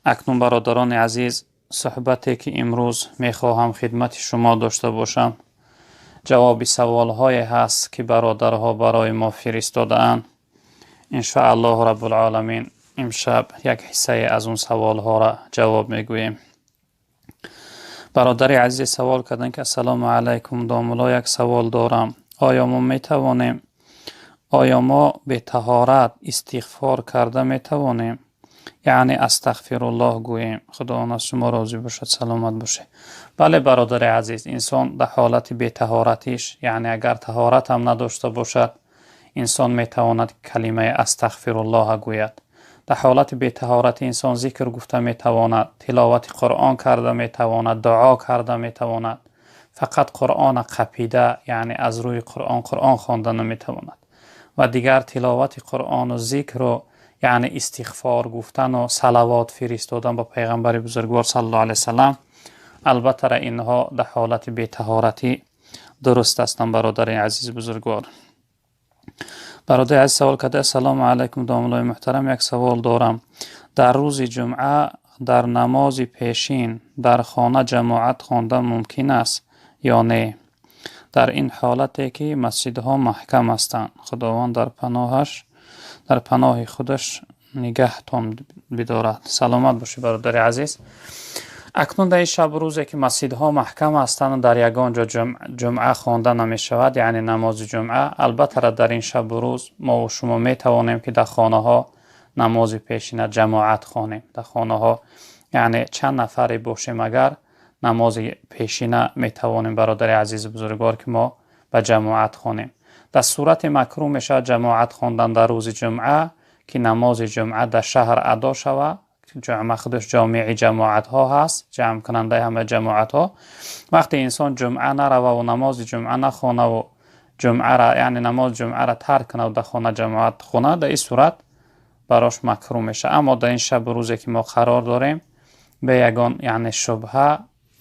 اکنون برادران عزیز، صحبتی که امروز میخواهم خدمت شما داشته باشم جواب سوال‌های هست که برادرها برای ما فرستاده‌اند. ان شاء الله رب العالمین امشب یک حصه از اون سوال‌ها را جواب میگوییم. برادر عزیز سوال کردن که السلام علیکم داملا، یک سوال دارم. آیا ما به طهارت استغفار کرده میتوانیم؟ یعنی استغفر الله گوییم. خدا از شما راضی باشد، سلامت باشه. بله برادر عزیز، انسان در حالت بی طهارتش، یعنی اگر طهارت هم نداشته باشد، انسان میتواند کلمه استغفر الله گوید. در حالت بی طهارت انسان ذکر گفته میتواند، تلاوت قرآن کرده میتواند، دعا کرده میتواند. فقط قرآن قپیده، یعنی از روی قرآن خوانده نمیتواند. و دیگر تلاوت قرآن و ذکر و یعنی استغفار گفتن و صلوات فرستادن به پیغمبر بزرگوار صلی الله علیه وسلم، البته اینها در حالت بی طهارتی درست هستند. برادر عزیز بزرگوار، برادر عزیز سوال کرده السلام علیکم داملای محترم، یک سوال دارم. در روز جمعه در نماز پیشین در خانه جماعت خواندن ممکن است یا نه؟ در این حالتی که مسجدها محکم هستند، خداوند در پناه خودش نگهتان بدارد. سلامت باشی برادر عزیز. اکنون در این شب روزی که مسجدها محکم هستند در یگان جا جمعه خوانده نمی شود، یعنی نماز جمعه، البته در این شب روز ما و شما می توانیم که در خانه ها نماز پیشین جماعت خوانیم. در خانه ها یعنی چند نفری باشیم، اگر نماز پیشینه می توانیم برادر عزیز بزرگوار که ما به جماعت خوانیم. در صورت مکروه می شود جماعت خواندن در روز جمعه که نماز جمعه در شهر ادا شود. جمعه خودش جامع جماعت ها هست، جمع کننده همه جماعت ها. وقتی انسان جمعه نروه و نماز جمعه نخوانه و جمعه را یعنی نماز جمعه را ترک کنه و در خانه جماعت خونه، در این صورت براش مکروه میشه. اما در این شب روزی که ما قرار داریم به یگان یعنی شبهه،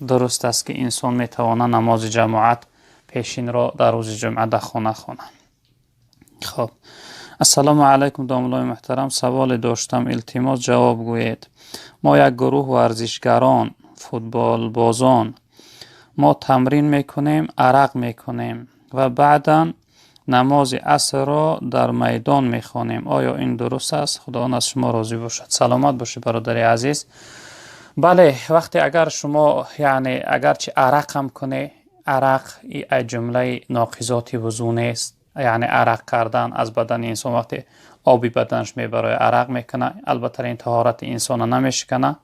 درست است که انسان میتونه نماز جماعت پیشین را در روز جمعه در خانه خونه. خب السلام علیکم داملای محترم، سوال داشتم، التماس جواب گویید. ما یک گروه ورزشگران فوتبال بازان ما تمرین میکنیم، عرق میکنیم و بعدا نماز عصر را در میدان میخوانیم. آیا این درست است؟ خدا از شما راضی باشد. سلامت باشی برادر عزیز. بله، وقتی اگر شما یعنی اگرچه عرق هم کنه، عرق این جمله ناقضات وضو نیست. یعنی عرق کردن از بدن انسان، وقتی آبی بدنش میبره عرق میکنه، البته این طهارت انسان نمیشکنه.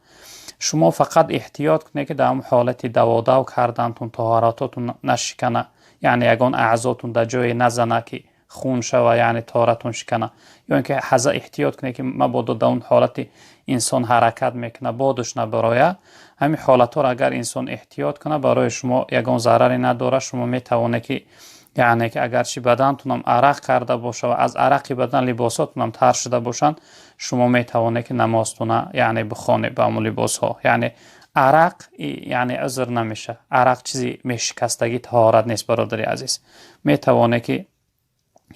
شما فقط احتیاط کنه که در اون حالت دو کردنتون طهارتاتون نشکنه، یعنی یگان اعضاتون در جای نزنه که خون شوه، یعنی طهارتون شکنه. یا اینکه احتیاط کنه که مبادا در اون حالت انسان حرکت میکنه بادش نبرایه. همین حالت ها را اگر انسان احتیاط کنه برای شما یگان ضرری نداره. شما میتونه که یعنی که اگرچه بدنتون هم عرق کرده باشه و از عرق بدن لباساتون هم تر شده باشن، شما میتونه که نمازتون یعنی بخونه به همون لباس ها. یعنی عرق یعنی عذر نمیشه. عرق چیزی میشکستگی طهارت نیست برادر عزیز. میتونه که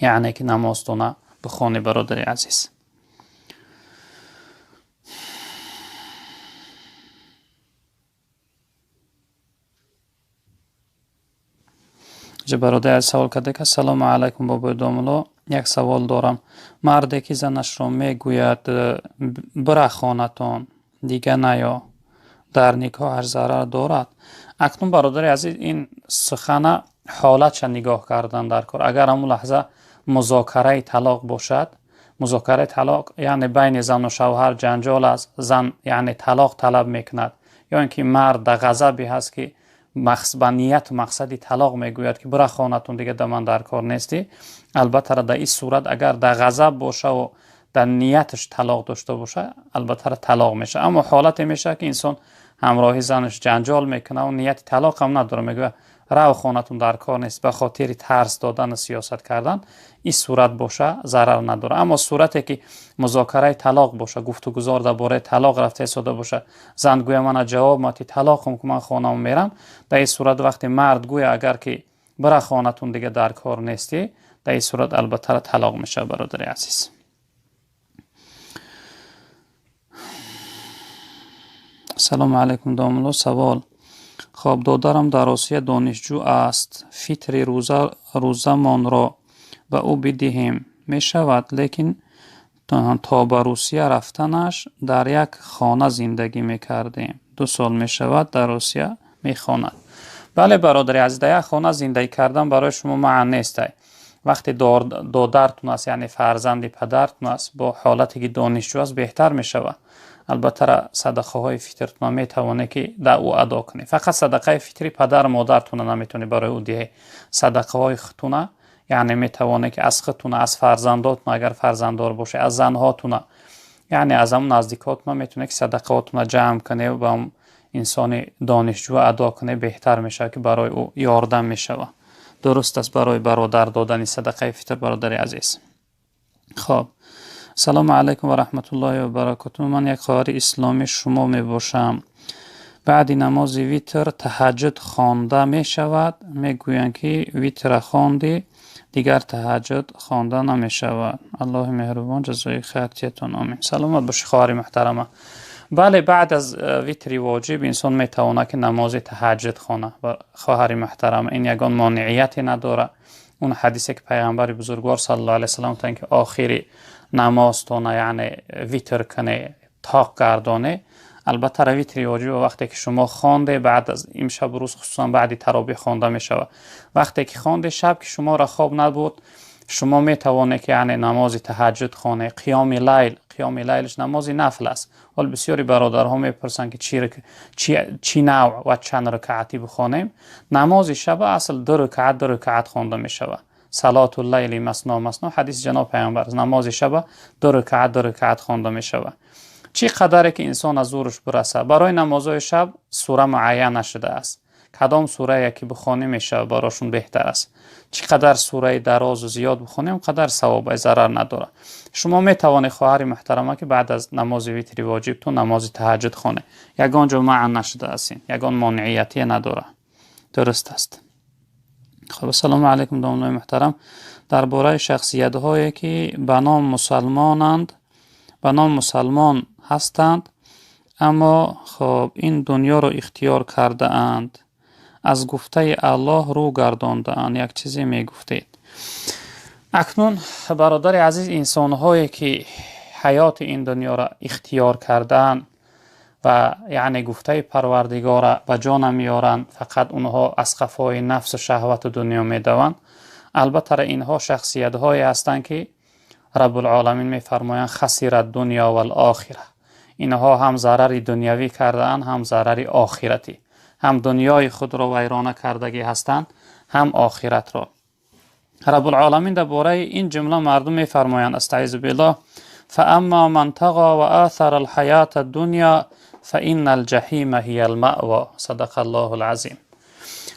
یعنی که نمازتون بخونه برادر عزیز. برادر عزیز سوال کرده که السلام علیکم بابای داملا، یک سوال دارم. مردی که زنش را میگوید بره خانتان دیگه نیا، در نکاحش ضرر دارد؟ اکنون برادر عزیز این سخن حالتش نگاه کردن در کار. اگر همون لحظه مذاکره طلاق باشد، مذاکره طلاق یعنی بین زن و شوهر جنجال است، زن یعنی طلاق طلب میکند، یا اینکه مرد در غضبی هست که به نیت و مقصدی طلاق میگوید که برای خانتون دیگه من در کار نیستی، البته در این صورت اگر در غضب باشه و در نیتش طلاق داشته باشه، البته طلاق میشه. اما حالت میشه که انسان همراهی زنش جنجال میکنه و نیت طلاق هم نداره، میگه رو خانتون در کار نیست، به خاطر ترس دادن سیاست کردن، این صورت باشه ضرر نداره. اما صورتی که مذاکره طلاق باشه، گفتگوزار درباره طلاق رفته ساده باشه، زن گویا من جواب ماتی طلاقم که من خانم میرم، در این صورت وقتی مرد گویا اگر که برای خانتون دیگه در کار نیستی، در این صورت البته طلاق میشه برادر عزیز. سلام علیکم داملو. سوال: خواب دادرم در آسیا دانشجو است. فطر روزمان را به او بدهیم می شود، لیکن تا به روسیه رفتنش در یک خانه زندگی می کردیم. 2 سال می شود در روسیه می خواند. بله برادر عزیز، در یک خانه زندگی کردن برای شما معنی نیست. وقتی دادرتون است، یعنی فرزند پدرتون است، با حالتی که دانشجو است بهتر می شود. البته صدقه های فطرتون می توانه که در او ادا کنی. فقط صدقه فطری پدر مادرتون نمیتونی برای او دهی. صدقه های خودتون یعنی می توانه که از خودتون، از فرزنداتون اگر فرزنددار باشه، از زنهاتون، یعنی از هم نزدیکاتون میتونه که صدقاتون جمع کنه و به اون انسان دانشجو ادا کنه، بهتر میشه که برای او یاردم میشه. درست است برای برادر دادن صدقه فطر برادر عزیز. خب، سلام علیکم و رحمت الله و برکاته. من یک خواهر اسلامی شما می باشم. بعد نماز ویتر تهجد خوانده می شود. می گویند که ویتر خواندی دیگر تهجد خوانده نمی شود. الله مهربان جزای خیرتون. آمین. سلامت باشی خواهر محترمه. بله، بعد از ویتر واجب انسان می تواند که نماز تهجد خوانه. خواهر محترمه، این یگان مانعیتی نداره. اون حدیثی که پیامبر بزرگوار صلی الله علیه و سلم تا که آخری نمازتونه یعنی ویتر کنه، تاق گردانه. البته ویتر واجب وقتی که شما خوانده بعد از امشب روز، خصوصا بعد تراویح خوانده می شود. وقتی که خوانده شب که شما را خواب نبود، شما می توانید که یعنی نماز تهجد خانه. قیام لیلش نماز نفل است. ولی بسیاری برادرها می پرسند که چی نوع و چند رکعتی بخوانیم. نماز شب اصل 2 رکعت خوانده می شود. صلات اللیل مثنا حدیث جناب پیامبر. نماز شب 2 رکعت خوانده می شود. چی قدره که انسان از زورش برسه. برای نمازهای شب سوره معین نشده است. کدام سوره یکی بخوانیم میشه براشون بهتر است. چقدر سوره دراز و زیاد بخونیم قدر ثواب، ضرر نداره. شما می توانید خواهر محترمه که بعد از نماز ویتری واجب تو نماز تهجد خونه. یگان جمعه نشده است، یگان مانعیتی نداره. درست است. خب، سلام علیکم دامنای محترم. درباره شخصیت هایی که به نام مسلمان هستند اما خب این دنیا رو اختیار کرده اند، از گفته الله رو گردانده اند. یک چیزی می گفتید. اکنون برادر عزیز، انسان هایی که حیات این دنیا را اختیار کردن و یعنی گفته پروردگار را به جا نمیارند، فقط اونها از قفای نفس و شهوت دنیا می دوند. البته اینها شخصیت هایی هستند که رب العالمین می فرمایند خسیر دنیا و الاخره. اینها هم ضرر دنیوی کردن، هم ضرر آخرتی. هم دنیای خود را ویرانه کردگی هستند، هم آخرت را. رب العالمین درباره این جمله مردم می فرمایند استعیذ بالله: فاما من طغى و آثر الحیات الدنیا فان الجحیم هی المأوى. صدق الله العظیم.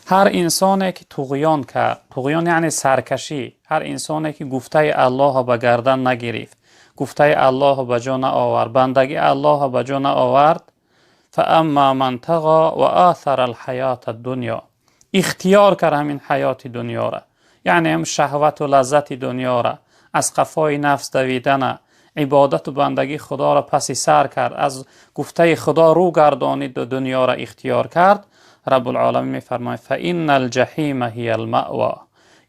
هر انسانی که طغیان کرد، طغیان یعنی سرکشی، هر انسانی که گفته الله به گردن نگرفت، گفته الله به جا نآورد، بندگی الله به جا نآورد، فاما من طغى و آثر الحیات الدنیا، اختیار کرد همین حیات دنیا را، یعنی هم شهوت و لذت دنیا را، از قفای نفس دویدن، عبادت و بندگی خدا را پس سر کرد، از گفته خدا رو گردانید و دنیا را اختیار کرد. رب العالمین می فرماید فإن الجحیم هی المأوى،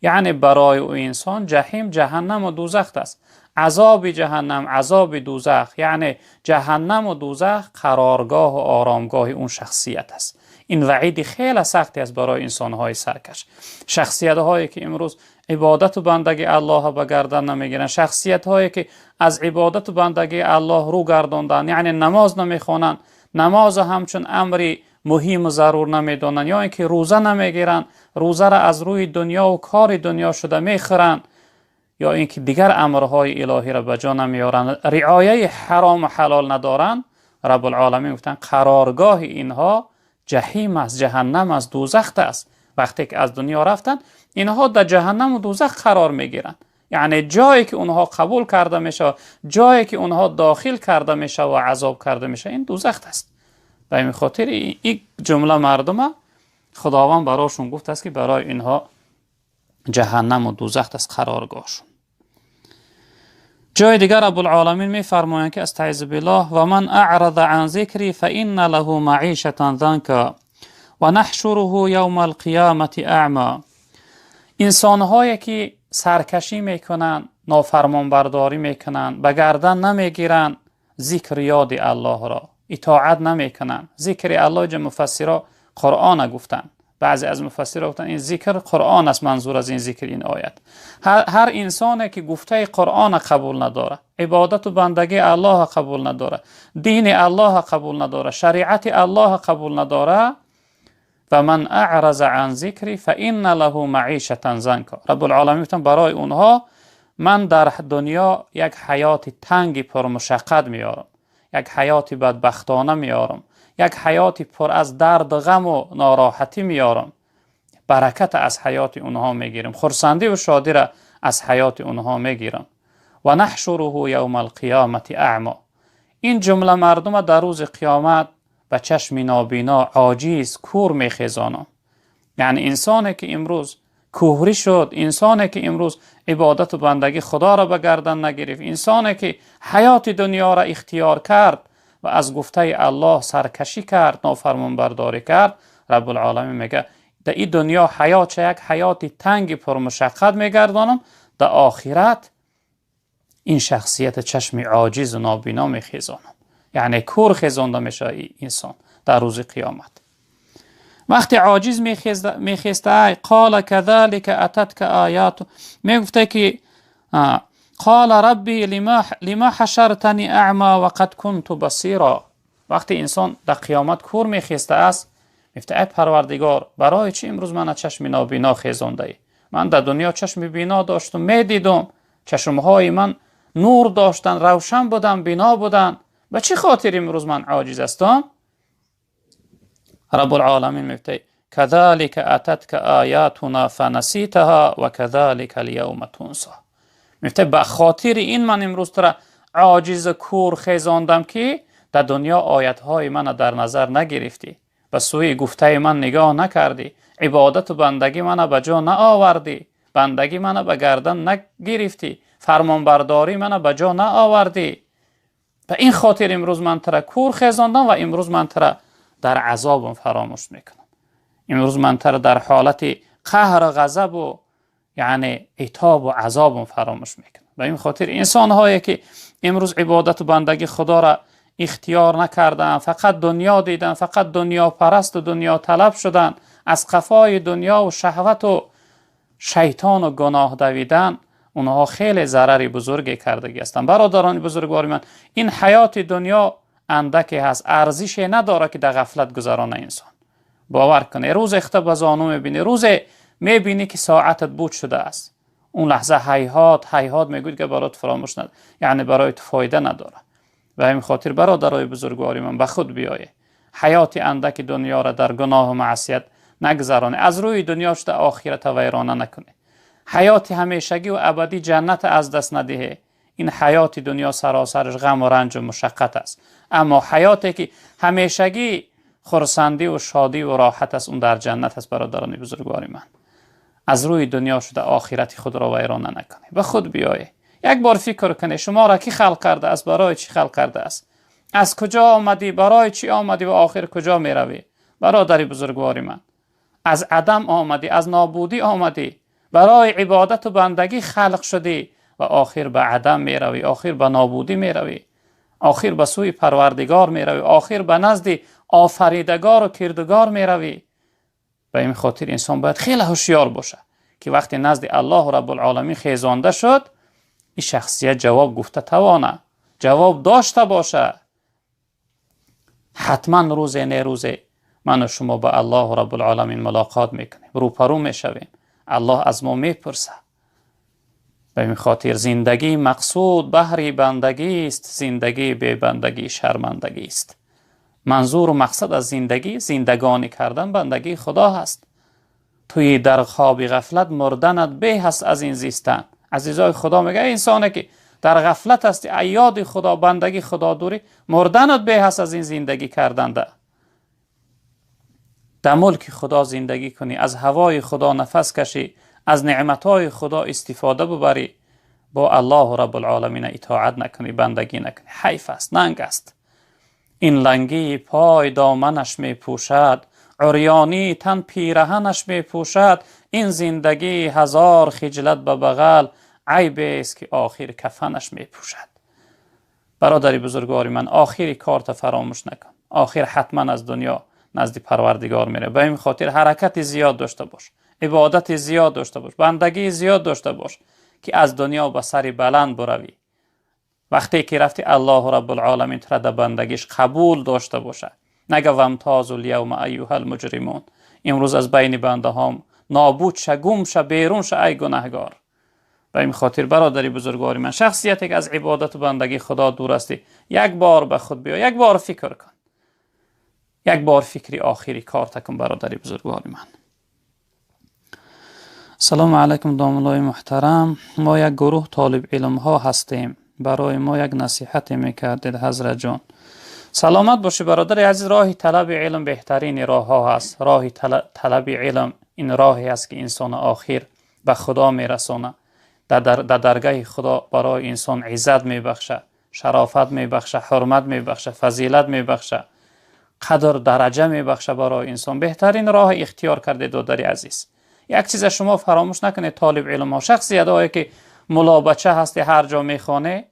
یعنی برای او انسان جحیم جهنم و دوزخ است. عذاب جهنم، عذاب دوزخ، یعنی جهنم و دوزخ قرارگاه و آرامگاه اون شخصیت است. این وعید خیلی سختی است برای انسان‌های سرکش. شخصیت‌هایی که امروز عبادت و بندگی الله به گردن نمیگیرن، شخصیت‌هایی که از عبادت و بندگی الله رو گرداندن، یعنی نماز نمیخوانند، نماز همچون امری مهم و ضرور نمیدانند، یا اینکه روزه نمیگیرند، روزه را از روی دنیا و کار دنیا شده میخورند، یا اینکه دیگر امرهای الهی را به جا نمیارند، رعایه حرام و حلال ندارند. رب العالمین گفتن قرارگاه اینها جهنم است، جهنم است، دوزخ است. وقتی که از دنیا رفتن اینها در جهنم و دوزخ قرار میگیرند، یعنی جایی که اونها قبول کرده میشه، جایی که اونها داخل کرده میشه و عذاب کرده میشه، این دوزخ است. به این خاطر این جمله مردم خداوند براشون گفت است که برای اینها جهنم و دوزخ است قرارگاهشون. جای دیگر رب العالمین میفرمایند که استعیذ بالله و من اعرض عن ذکری فان له معیشة ضنکا و نحشره یوم القیامة اعما. انسانهایی که سرکشی میکنن، نافرمان برداری میکنن، به گردن نمیگیرن ذکر یاد الله را، اطاعت نمیکنن. ذکر الله جا مفسرها قرآن گفتن، بعضی از مفسرها گفتن این ذکر قرآن است، منظور از این ذکر این آیت. هر انسانی که گفته قرآن قبول نداره، عبادت و بندگی الله قبول نداره، دین الله قبول نداره، شریعت الله قبول نداره، و من اعرض عن ذکری فان له معیشة ضنکا. رب العالمین گفتن برای اونها من در دنیا یک حیات تنگ پر مشقت میارم، یک حیات بدبختانه میارم، یک حیات پر از درد و غم و ناراحتی میارم. برکت از حیات اونها میگیرم، خرسندی و شادی را از حیات اونها میگیرم. و نحشره یوم القیامة اعما. این جمله مردم در روز قیامت به چشم نابینا، عاجز، کور میخیزانم. یعنی انسانی که امروز کوهری شد، انسانی که امروز عبادت و بندگی خدا را به گردن نگرفت، انسانی که حیات دنیا را اختیار کرد و از گفته الله سرکشی کرد، نافرمان برداری کرد، رب العالمین میگه در این دنیا حیات یک حیات تنگ پر مشقت میگردانم، در آخرت این شخصیت چشم عاجز و نابینا میخیزانم. یعنی کور خیزانده میشه انسان در روز قیامت. وقتی عاجز میخیسته قال كذلك اتتك آیات، میگفته که قال ربی لما حشرتنی اعما وقد كنت بصیرا. وقتی انسان در قیامت کور میخیسته است، میگفته ای پروردگار برای چی امروز من چشم نابینا خیزانده ای؟ من در دنیا چشم بینا داشتم، میدیدم، چشمهای من نور داشتن، روشن بودن، بینا بودن، به چه خاطر امروز من عاجز هستم؟ رب العالمین میگه كذلك اتتك آیاتنا فنسیتها و كذلك اليوم تنسى. میگه به خاطر این من امروز تو را عاجز کور خیزاندم که در دنیا آیتهای من در نظر نگرفتی، به سوی گفته من نگاه نکردی، عبادت و بندگی من به جا نآوردی، بندگی من به گردن نگرفتی، فرمان برداری من به جا نآوردی. و این خاطر امروز من تو را کور خیزاندم و امروز من تو را در عذابم فراموش میکنم. امروز من تو را در حالت قهر و غضب و یعنی عتاب و عذابم فراموش میکنم. و این خاطر انسان هایی که امروز عبادت و بندگی خدا را اختیار نکردن، فقط دنیا دیدن، فقط دنیا پرست و دنیا طلب شدن، از قفای دنیا و شهوت و شیطان و گناه دویدن، اونها خیلی ضرری بزرگی کردگی هستند. برادران بزرگوار من، این حیات دنیا اندکی هست، ارزش نداره که در غفلت گذرانه انسان. باور کنه روز اخته بزانو میبینی، روز میبینی که ساعتت بود شده است، اون لحظه هیهات میگوید که برات فراموش نداره، یعنی برایت فایده نداره. و همین خاطر برادرای بزرگواری من به خود بیایه، حیات اندک دنیا را در گناه و معصیت نگذرانه، از روی دنیا شده آخرت ویرانه نکنه، حیات همیشگی و ابدی جنت از دست ندهه. این حیات دنیا سراسرش غم و رنج و مشقت است، اما حیاتی که همیشگی خرسندی و شادی و راحت است، اون در جنت است. برادران بزرگواری من، از روی دنیا شده آخرت خود را ویرانه نکنه. به خود بیایه، یک بار فکر کنه شما را کی خلق کرده است، برای چی خلق کرده است، از کجا آمدی، برای چی آمدی و آخر کجا می روی؟ برادری بزرگواری من، از عدم آمدی، از نابودی آمدی، برای عبادت و بندگی خلق شدی و آخر به عدم می روی، آخر به نابودی می روی، آخر به سوی پروردگار می روی، آخر به نزد آفریدگار و کردگار می روی. به این خاطر انسان باید خیلی هوشیار باشه که وقتی نزد الله رب العالمین خیزانده شد، این شخصیت جواب گفته توانه، جواب داشته باشه. حتما روزه نه روزه من و شما با الله رب العالمین ملاقات میکنیم، روپرو میشویم، الله از ما میپرسه. به این خاطر زندگی مقصود بهر بندگی است، زندگی بی بندگی شرمندگی است. منظور و مقصد از زندگی زندگانی کردن بندگی خدا هست. توی در خواب غفلت مردنت به هست از این زیستن. عزیزای خدا میگه انسانی که در غفلت هستی، یاد خدا، بندگی خدا دوری، مردنت به هست از این زندگی کردن. در ملک خدا زندگی کنی، از هوای خدا نفس کشی، از نعمتهای خدا استفاده ببری. با الله رب العالمین اطاعت نکنی، بندگی نکنی. حیف است، ننگ است. این لنگی پای دامنش می پوشد، عریانی تن پیرهنش می پوشد. این زندگی هزار خجلت به بغل، عیب است که آخر کفنش می پوشد. برادری بزرگواری من، آخری کارت فراموش نکن. آخر حتما از دنیا نزد پروردگار میره. به این خاطر حرکت زیاد داشته باش، عبادت زیاد داشته باش، بندگی زیاد داشته باش که از دنیا به سر بلند بروی. وقتی که رفتی الله رب العالمین تو را در بندگیش قبول داشته باشه. نگه وامتازوا الیوم ایها المجرمون، امروز از بین بنده هام نابود شه، گم شه، بیرون شه ای گناهگار. به این خاطر برادری بزرگواری من، شخصیتی که از عبادت و بندگی خدا دور استی، یک بار به خود بیا، یک بار فکر کن، یک بار فکری آخری کار تکن برادری بزرگواری من. سلام علیکم داملای محترم. ما یک گروه طالب علم ها هستیم، برای ما یک نصیحت میکردید حضرت جان. سلامت باشی برادر عزیز. راه طلب علم بهترین راه ها هست. راه طلب علم این راهی است که انسان آخر به خدا میرسونه. در درگاه خدا برای انسان عزت میبخشه، شرافت میبخشه، حرمت میبخشه، فضیلت میبخشه، قدر درجه میبخشه برای انسان. بهترین راه اختیار کرده دادری عزیز. یک چیز شما فراموش نکنید طالب علم ها، شخصیت هایی که ملا بچه هستی هر جا میخوانه،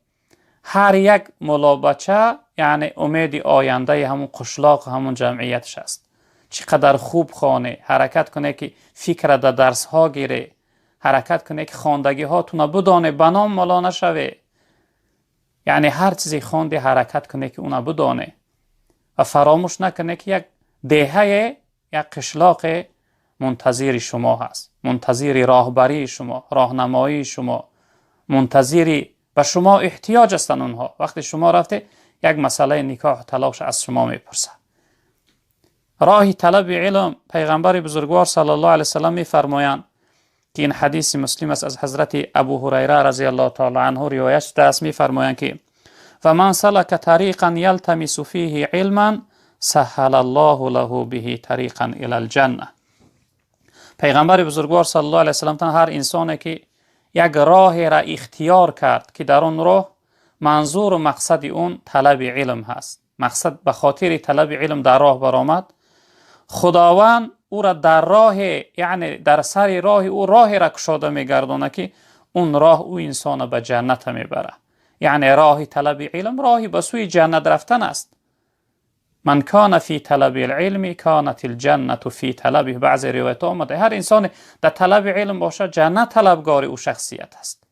هر یک ملا بچه یعنی امید آینده همون قشلاق همون جمعیتش است. چقدر خوب خوانه، حرکت کنه که فکر در درس ها گیره، حرکت کنه که خواندگی ها تونه بدانه، بنام ملا نشوه. یعنی هر چیزی خوانده حرکت کنه که اونه بدانه و فراموش نکنه که یک دهه، یک قشلاق منتظر شما هست، منتظر راهبری شما، راهنمایی شما، منتظر به شما احتیاج هستن اونها. وقتی شما رفته یک مسئله نکاح و طلاقش از شما میپرسه. راه طلب علم پیغمبر بزرگوار صلی الله علیه وسلم میفرمایند که این حدیث مسلم است، از حضرت ابو هریره رضی الله تعالی عنه روایت شده است. میفرمایند که و من سلک طریقا یلتمس فیه علما سهل الله له به طریقا الی الجنه. پیغمبر بزرگوار صلی الله علیه وسلم هر انسانی که یک راه را اختیار کرد که در اون راه منظور و مقصد اون طلب علم هست، مقصد به خاطر طلب علم در راه برآمد، خداوند او را در راه، یعنی در سر راه او راه را گشاده میگردونه که اون راه او انسان به جنت میبره. یعنی راه طلب علم راهی به سوی جنت رفتن است. من کان فی طلب العلم کانت الجنة فی طلبه. بعض روایت آمده هر انسان در طلب علم باشه جنت طلبگار او شخصیت است.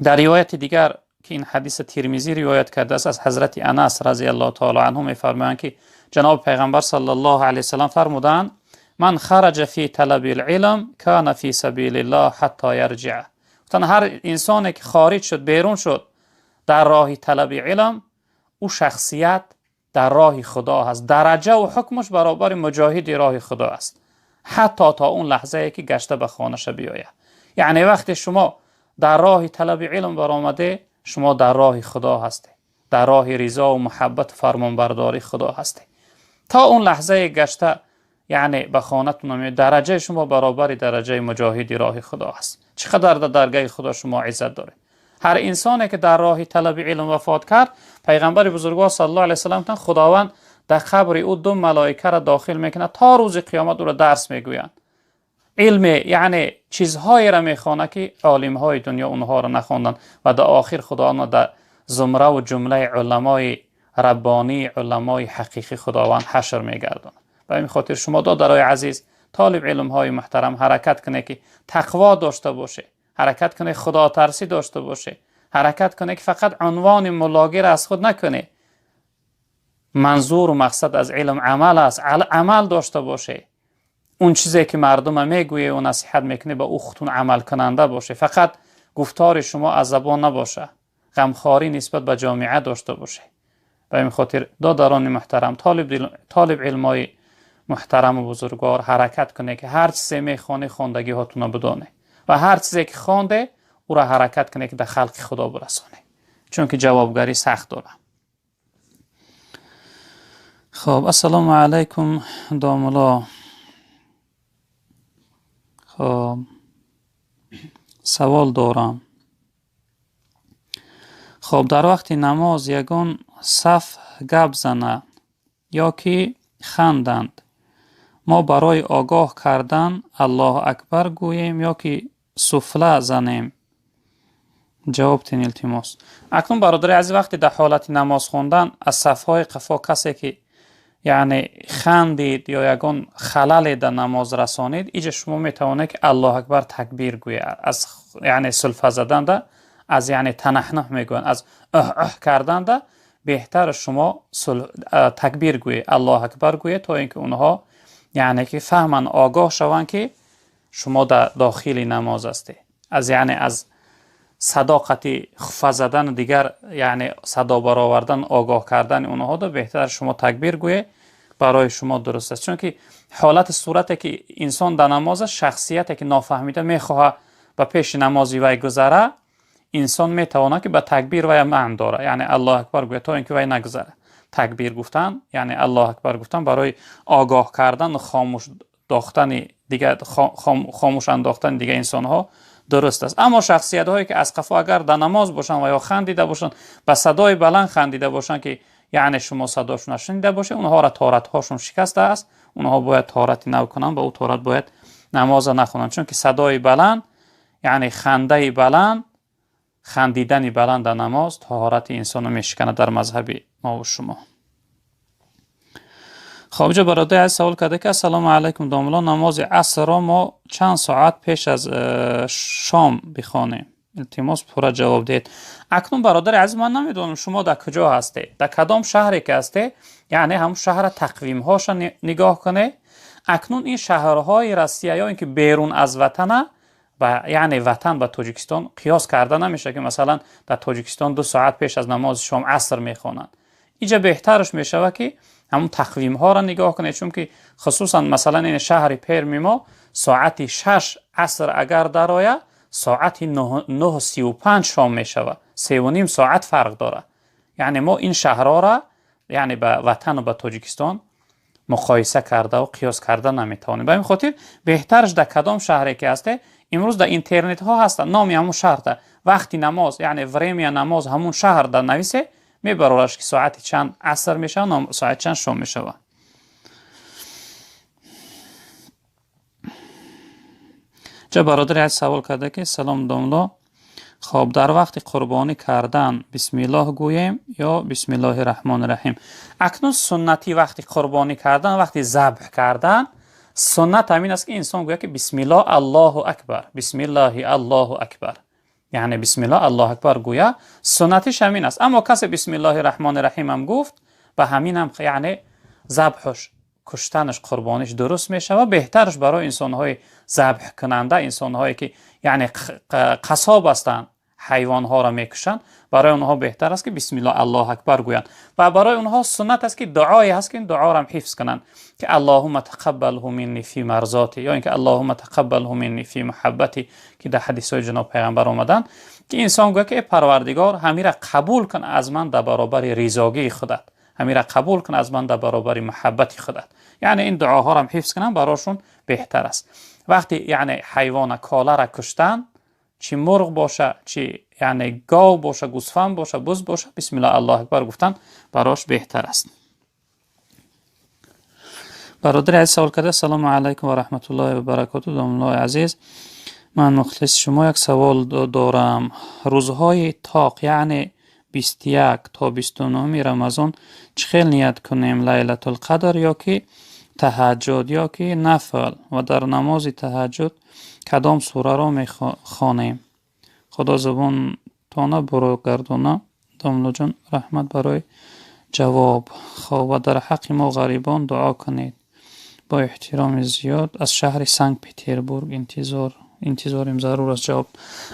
در روایت دیگر که این حدیث ترمذی روایت کرده است از حضرت انس رضی الله تعالی عنه میفرمایند که جناب پیغمبر صلی الله علیه وسلم فرمودند من خرج فی طلب العلم کان فی سبیل الله حتی یرجع. هر انسانی که خارج شد، بیرون شد در راه طلب علم، او شخصیت در راه خدا هست، درجه و حکمش برابر مجاهد راه خدا است، حتی تا اون لحظه که گشته به خانه‌اش بیاید. یعنی وقتی شما در راه طلب علم برآمده، شما در راه خدا هستی، در راه رضا و محبت فرمانبرداری خدا هستی. تا اون لحظه گشته یعنی به خانه‌تون میاد، درجه شما برابر درجه مجاهد راه خدا است. چقدر در درگاه خدا شما عزت داره. هر انسانی که در راه طلب علم وفات کرد، پیغمبر بزرگوار صلی الله علیه وسلم خداوند در قبر او 2 ملائکه را داخل میکنه تا روز قیامت او را درس میگویند. علم یعنی چیزهایی را میخوانه که عالم های دنیا اونها را نخواندن و در آخر خداوند در زمره و جمله علمای ربانی، علمای حقیقی خداوند حشر میگردن. به این خاطر شما دادرای عزیز، طالب علم های محترم، حرکت کنه که تقوا داشته باشه، حرکت کنه خدا ترسی داشته باشه، حرکت کنه که فقط عنوان ملاگیر از خود نکنه. منظور و مقصد از علم عمل است، عمل داشته باشه. اون چیزی که مردم میگویه و نصیحت میکنه به او خودتون عمل کننده باشه. فقط گفتار شما از زبان نباشه، غمخواری نسبت به جامعه داشته باشه. به این خاطر دادران محترم، طالب علمای محترم و بزرگوار، حرکت کنه که هر چیزی میخوانه خواندگی هاتون بدانه و هر چیزی که خوانده او را حرکت کنه که در خلق خدا برسانه، چون که جوابگری سخت داره. خب السلام علیکم داملا. خب سوال دارم. خب در وقت نماز یگان صف گپ زنه یا که خندند، ما برای آگاه کردن الله اکبر گوییم یا که سفله زنیم؟ جواب تین التماس. اکنون برادر از وقتی در حالت نماز خوندن از صفهای قفا کسی که یعنی خندید یا یگان خلل در نماز رسانید، اینجا شما میتوانید که الله اکبر تکبیر گویید. از یعنی سلفه زدن ده، از یعنی تنحنح میگوین، از کردن ده بهتر شما تکبیر گویید، الله اکبر گویید، تا اینکه اونها یعنی که فهمن، آگاه شوند که شما در داخل نماز هستی. از یعنی از صداقت خفه زدن دیگر، یعنی صدا برآوردن، آگاه کردن اونها ده بهتر شما تکبیر گویید، برای شما درست است. چون که حالت صورتی که انسان در نماز، شخصیتی که نافهمیده میخواه به پیش نمازی وی گذره، انسان میتواند که به تکبیر وی معنی داره، یعنی الله اکبر گوید تا اینکه وی نگذره. تکبیر گفتن یعنی الله اکبر گفتن برای آگاه کردن و خاموش داختن دیگه، خاموش انداختن دیگه انسان ها درست است. اما شخصیت هایی که از قفا اگر در نماز باشن و یا خندیده باشن، به صدای بلند خندیده باشن که یعنی شما صداشون نشنیده باشه، اونها را طهارت هاشون شکسته است، اونها باید طهارت نو کنن، با او طهارت باید نماز نخونن. چون که صدای بلند یعنی خنده بلند، خندیدن بلند در نماز طهارت انسان رو میشکنه در مذهب ما و شما. خب اینجا برادر از سوال کرده که السلام علیکم داملا، نماز عصر را ما چند ساعت پیش از شام بخوانیم؟ التماس پورا جواب دید. اکنون برادر عزیز، من نمیدونم شما در کجا هستی، در کدام شهری که هستی، یعنی هم شهر تقویم هاش نگاه کنه. اکنون این شهرهای روسیه یا اینکه بیرون از وطنه، و یعنی وطن با تاجیکستان قیاس کرده نمیشه که مثلا در تاجیکستان 2 ساعت پیش از نماز شام عصر میخوانند. اینجا بهترش میشه که همون تقویم ها را نگاه کنید، چون که خصوصا مثلا این شهر پیرمیما ساعت 6 عصر اگر در آید، ساعت 9:35 شام میشود، 3.5 ساعت فرق داره. یعنی ما این شهرها را یعنی به وطن و به تاجیکستان مقایسه کرده و قیاس کرده نمیتوانیم. به این خاطر بهترش در کدام شهری که هسته، امروز در اینترنت ها هستن، نامی همون شهر ده، وقتی نماز یعنی ورمی نماز همون شهر در نویسه، میبرارش که ساعت چند عصر میشه و ساعت چند شام میشه. جا برادر از سوال کرده که سلام داملا، خب در وقت قربانی کردن بسم الله گوییم یا بسم الله الرحمن الرحیم؟ اکنون سنتی وقتی قربانی کردن، وقتی ذبح کردن، سنت همین است که انسان گوید که بسم الله الله اکبر، بسم الله الله اکبر، یعنی بسم الله الله اکبر گویا، سنتش همین است. اما کسی بسم الله الرحمن الرحیم هم گفت، به همین هم یعنی ذبحش، کشتنش، قربانیش درست میشه و بهترش برای انسان‌های ذبح کننده، انسان‌هایی که یعنی قصاب هستند، حیوان‌ها را میکشند، برای اونها بهتر است که بسم الله الله اکبر گویند. و برای اونها سنت است که دعایی هست که این دعا را هم حفظ کنند، که اللهم تقبله منی فی مرضاتی، یا اینکه اللهم تقبله منی فی محبتی، که در حدیث‌های جناب پیغمبر آمدن که انسان گوید که پروردگار همین را قبول کن از من در برابر رضاگی خودت، همین را قبول کن از من در برابر محبت خودت. یعنی این دعاها را هم حفظ کنن، براشون بهتر است. وقتی یعنی حیوان کاله را کشتن، چی مرغ باشه، چی یعنی گاو باشه، گوسفند باشه، بز باشه، بسم الله الله اکبر گفتن براش بهتر است. برادر عزیز سوال کرده سلام علیکم و رحمت الله و برکاته داملای عزیز، من مخلص شما یک سوال دارم. روزهای طاق یعنی 21 تا 29 رمضان چه خیل نیت کنیم؟ لیلة القدر یا که تهجد یا که نفل؟ و در نماز تهجد کدام سوره را می خوانیم؟ خدا زبان تانه برو گردانه. داملو جان رحمت برای جواب. خب و در حق ما غریبان دعا کنید. با احترام زیاد از شهر سنت پترزبورگ انتظاریم ضرور است. جواب.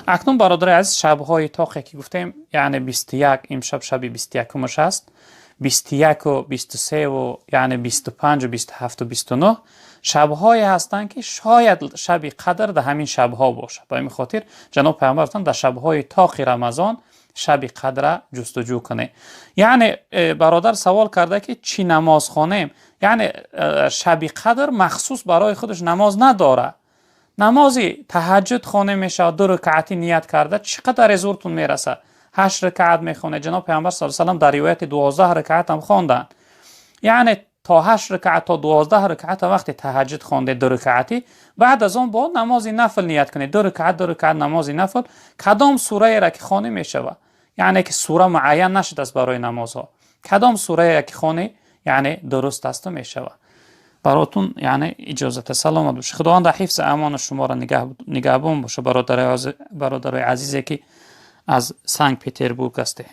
اکنون برادر عزیز، شب‌های طاقی که گفتیم یعنی 21، امشب شب 21 است، 21 و 23 و یعنی 25 و 27 و 29 شب‌های هستند که شاید شب قدر در همین شب‌ها باشه. به این خاطر جناب پیامبر گفتند در شب‌های طاق رمضان شب قدر جستجو کنه. یعنی برادر سوال کرده که چی نماز خوانیم؟ یعنی شب قدر مخصوص برای خودش نماز نداره. نمازی تهجد خونه میشه 2 رکعتی نیت کرده چقدر زورتون میرسه 8 رکعت میخونه. جناب پیامبر صلی الله علیه و سلم در روایت 12 رکعت هم خواندن. یعنی تا 8 رکعت تا 12 رکعت وقتی تهجد خونده 2 رکعتی، بعد از اون با نماز نفل نیت کنید 2 رکعت 2 رکعت نماز نفل. کدام سوره را که خونه میشوه، یعنی که سوره معین نشد است برای نمازها، کدام سوره را که خونه یعنی درست است میشوه. براتون یعنی اجازت سلامت باشه. خداوند حفظ امان شما را نگهبان باشه. برادر عزیزی که از سنت پتربورگ است.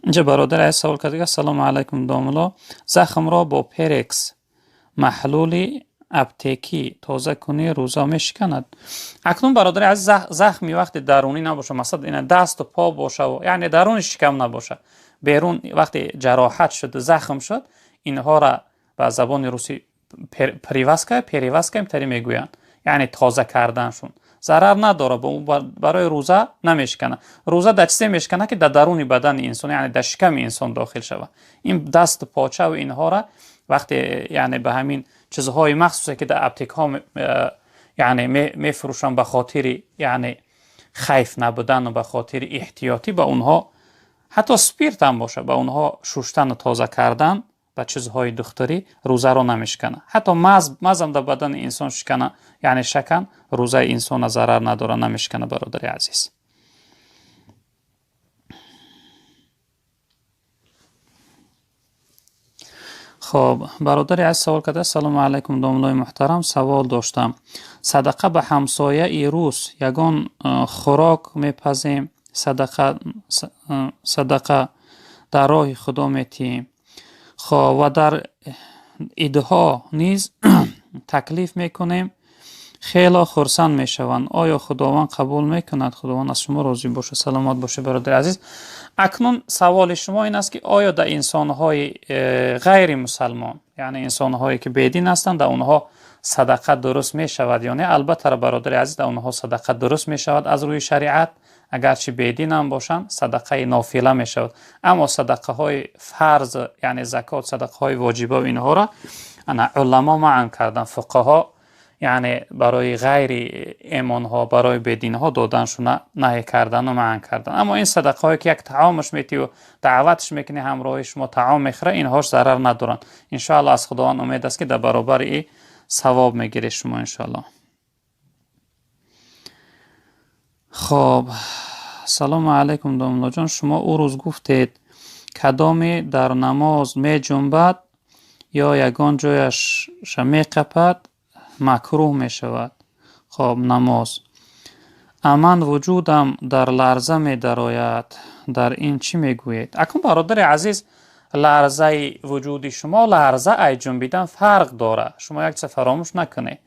اینجا برادر عزیز سوال کرده سلام علیکم داملا، زخم را با پرکس محلولی اپتیکی تازه کنی روزا میشکند؟ اکنون برادر عزیز زخمی وقتی درونی نباشه، مثلا این دست و پا باشه و یعنی درون شکم نباشه، بیرون وقتی جراحت شد زخم شد، اینها را به زبان روسی پریواسکا تری میگویند، یعنی تازه کردنشون ضرر نداره، برای روزه نمیشکنه. روزه در چیزی میشکنه که در درون بدن انسان یعنی در شکم انسان داخل شود. این دست پاچه و اینها را وقتی یعنی به همین چیزهای مخصوصی که در اپتیک ها یعنی میفروشن به خاطر یعنی خیف نبودن و به خاطر احتیاطی، به اونها حتی سپیرت هم باشه به اونها شوشتن و تازه کردن به چیزهای دختری روزه رو نمیشکنه. حتی مزم در بدن انسان شکنه یعنی شکن روزه انسان ضرر نداره، نمیشکنه برادر عزیز. خب برادر عزیز سوال کرده سلام علیکم داملای محترم، سوال داشتم. صدقه به همسایه ای روز یگان خوراک میپزیم، صدقه در راه خدا میتیم، خب و در ایدها نیز تکلیف میکنیم، خیلی خرسند میشوند. آیا خداوند قبول میکند؟ خداوند از شما راضی باشه. سلامت باشه برادر عزیز. اکنون سوال شما این است که آیا در انسانهای غیر مسلمان یعنی انسانهایی که بیدین هستند در اونها صدقه درست میشود یا نه؟ البته برادر عزیز در اونها صدقه درست میشود از روی شریعت، اگرچه بیدین هم باشند صدقه نافله می شود. اما صدقه های فرض یعنی زکات، صدقه های واجبه و اینها را علما منع کردن، فقها یعنی برای غیر ایمان ها برای بیدین ها دادنشون نهی کردن و منع کردن. اما این صدقه هایی که یک طعامش میتی و دعوتش میکنی همراه شما طعام میخوره، اینهاش ضرر ندارن. ان شاء الله از خداوند امید است که در برابر این ثواب میگیری شما ان شاء الله. خب سلام علیکم داملا جان، شما او روز گفتید کدامی در نماز می جنبد یا یگان جایش می قپد مکروه می شود. خب نماز من وجودم در لرزه می درآید، در این چی می گویید؟ اکنون برادر عزیز لرزه وجود شما لرزه ای جنبیدن فرق داره، شما یک چیز فراموش نکنید،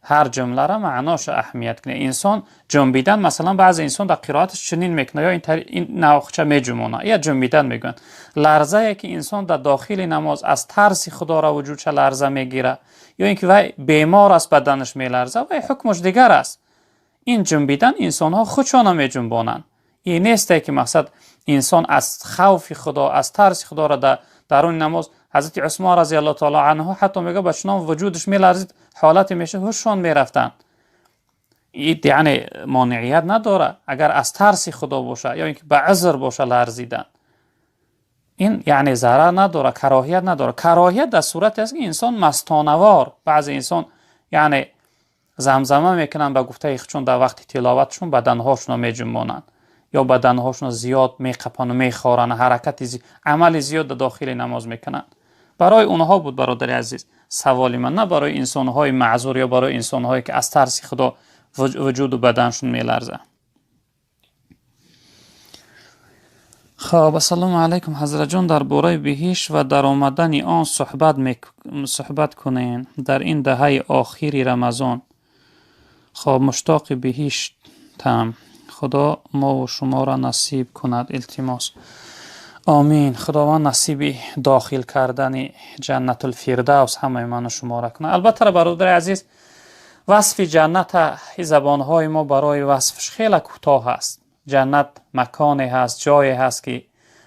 هر جمله را معناش اهمیت کنه. انسان جنبیدن مثلا بعضی انسان در قرائتش چنین میکنه یا این ناخچه میجمونه یا جنبیدن میگن. لرزه که انسان در داخل نماز از ترس خدا را وجودش لرزه میگیره یا اینکه وای بیمار است بدنش میلرزه و حکمش دیگر است. این جنبیدن انسان ها خودشان میجنبونن. این نیست که مقصد انسان از خوف خدا از ترس خدا را در درون نماز. حضرت عثمان رضی الله تعالی عنه حتی میگه بچنان وجودش میلرزید حالت میشه هوششون میرفتن. این یعنی مانعیت نداره اگر از ترس خدا باشه یا اینکه به عذر باشه لرزیدن، این یعنی ضرر نداره، کراهیت نداره. کراهیت در صورتی است که انسان مستانوار، بعضی انسان یعنی زمزمه میکنن به گفته خودشون در وقت تلاوتشون بدنهاشون میجنبونن یا بدنهاشون زیاد میقپن و میخورن، حرکت عمل زیاد در داخل نماز میکنن. برای اونها بود برادر عزیز سوالی من، نه برای انسانهای معذور یا برای انسانهایی که از ترس خدا وجود و بدنشون میلرزه. خب السلام علیکم حضرت جان، در باره بهشت و در آمدن آن صحبت کنین در این دهه آخری رمضان. خب مشتاق بهشتم، خدا ما و شما را نصیب کند التماس. آمین. خداوند نصیب داخل کردن جنت الفردوس همه من و شما را کنه. البته برادر عزیز وصف جنت زبانهای ما برای وصفش خیلی کوتاه است. جنت مکانی هست، جایی هست که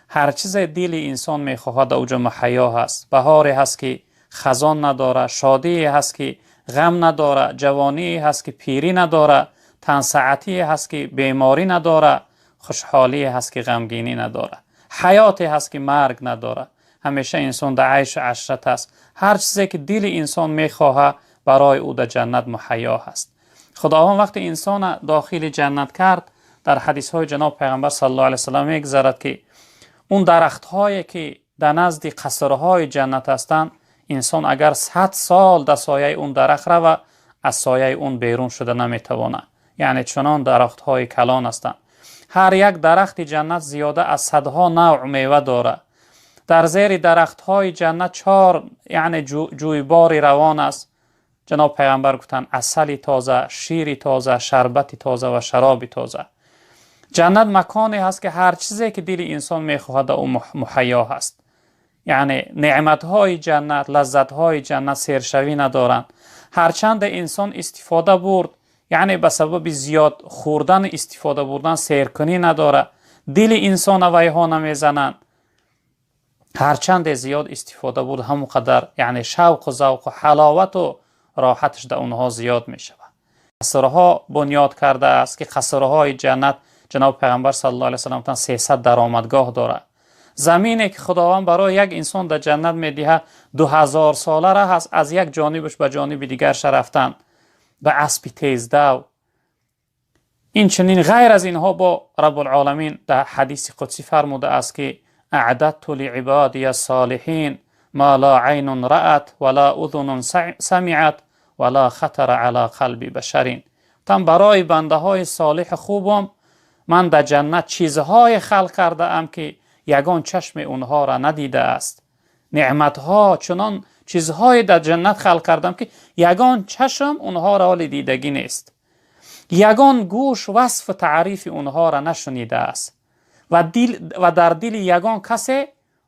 هر چیز دل انسان میخواهد اوجا محیا هست، بهاری هست که خزان نداره، شادی هست که غم نداره، جوانی هست که پیری نداره، تنسعتی هست که بیماری نداره، خوشحالی هست که غمگینی نداره، حیاتی هست که مرگ نداره. همیشه انسان در عیش و عشرت است. هر چیزی که دل انسان میخواه برای او در جنت مهیا هست. خداوند وقتی انسان داخل جنت کرد، در حدیث های جناب پیغمبر صلی الله علیه وسلم میگذرد که اون درخت هایی که در نزد قصرهای جنت هستند، انسان اگر 100 سال در سایه اون درخت رو از سایه اون بیرون شده نمیتوانه. یعنی چنان درخت های کلان هستند. هر یک درخت جنت زیاده از صدها نوع میوه داره. در زیر درخت های جنت 4 یعنی جویباری روان است. جناب پیغمبر گفتند عسل تازه، شیر تازه، شربت تازه و شراب تازه. جنت مکانی هست که هر چیزی که دل انسان میخواهد او مهیا هست. یعنی نعمت های جنت، لذت های جنت سرشوی ندارند. هرچند انسان استفاده برد، یعنی به سبب زیاد خوردن استفاده بردن سیرکنی نداره، دل انسان ویها نمیزنند. هرچند زیاد استفاده برد همونقدر یعنی شوق و ذوق و حلاوت و راحتش در اونها زیاد می شود. قصرها بنیاد کرده است که قصرهای جنت جناب پیغمبر صلی الله علیه و سلم 300 درآمدگاه داره. زمینی که خداوند برای یک انسان در جنت میدهد 2000 ساله را هست از یک جانبش به جانب دیگرش رفتن به اسب تیزدو. این چنین غیر از اینها با رب العالمین در حدیث قدسی فرموده است که اعددت لعبادی الصالحین ما لا عین رأت ولا اذن سمعت ولا خطر علی قلب بشر. تم برای بنده های صالح خوبم من در جنت چیزهای خلق کرده ام که یگان چشم اونها را ندیده است. نعمتها چنان چیزهای در جنت خلق کردم که یگان چشم اونها را دیدگی نیست. یگان گوش وصف تعریف اونها را نشنیده است و در دل یگان کسی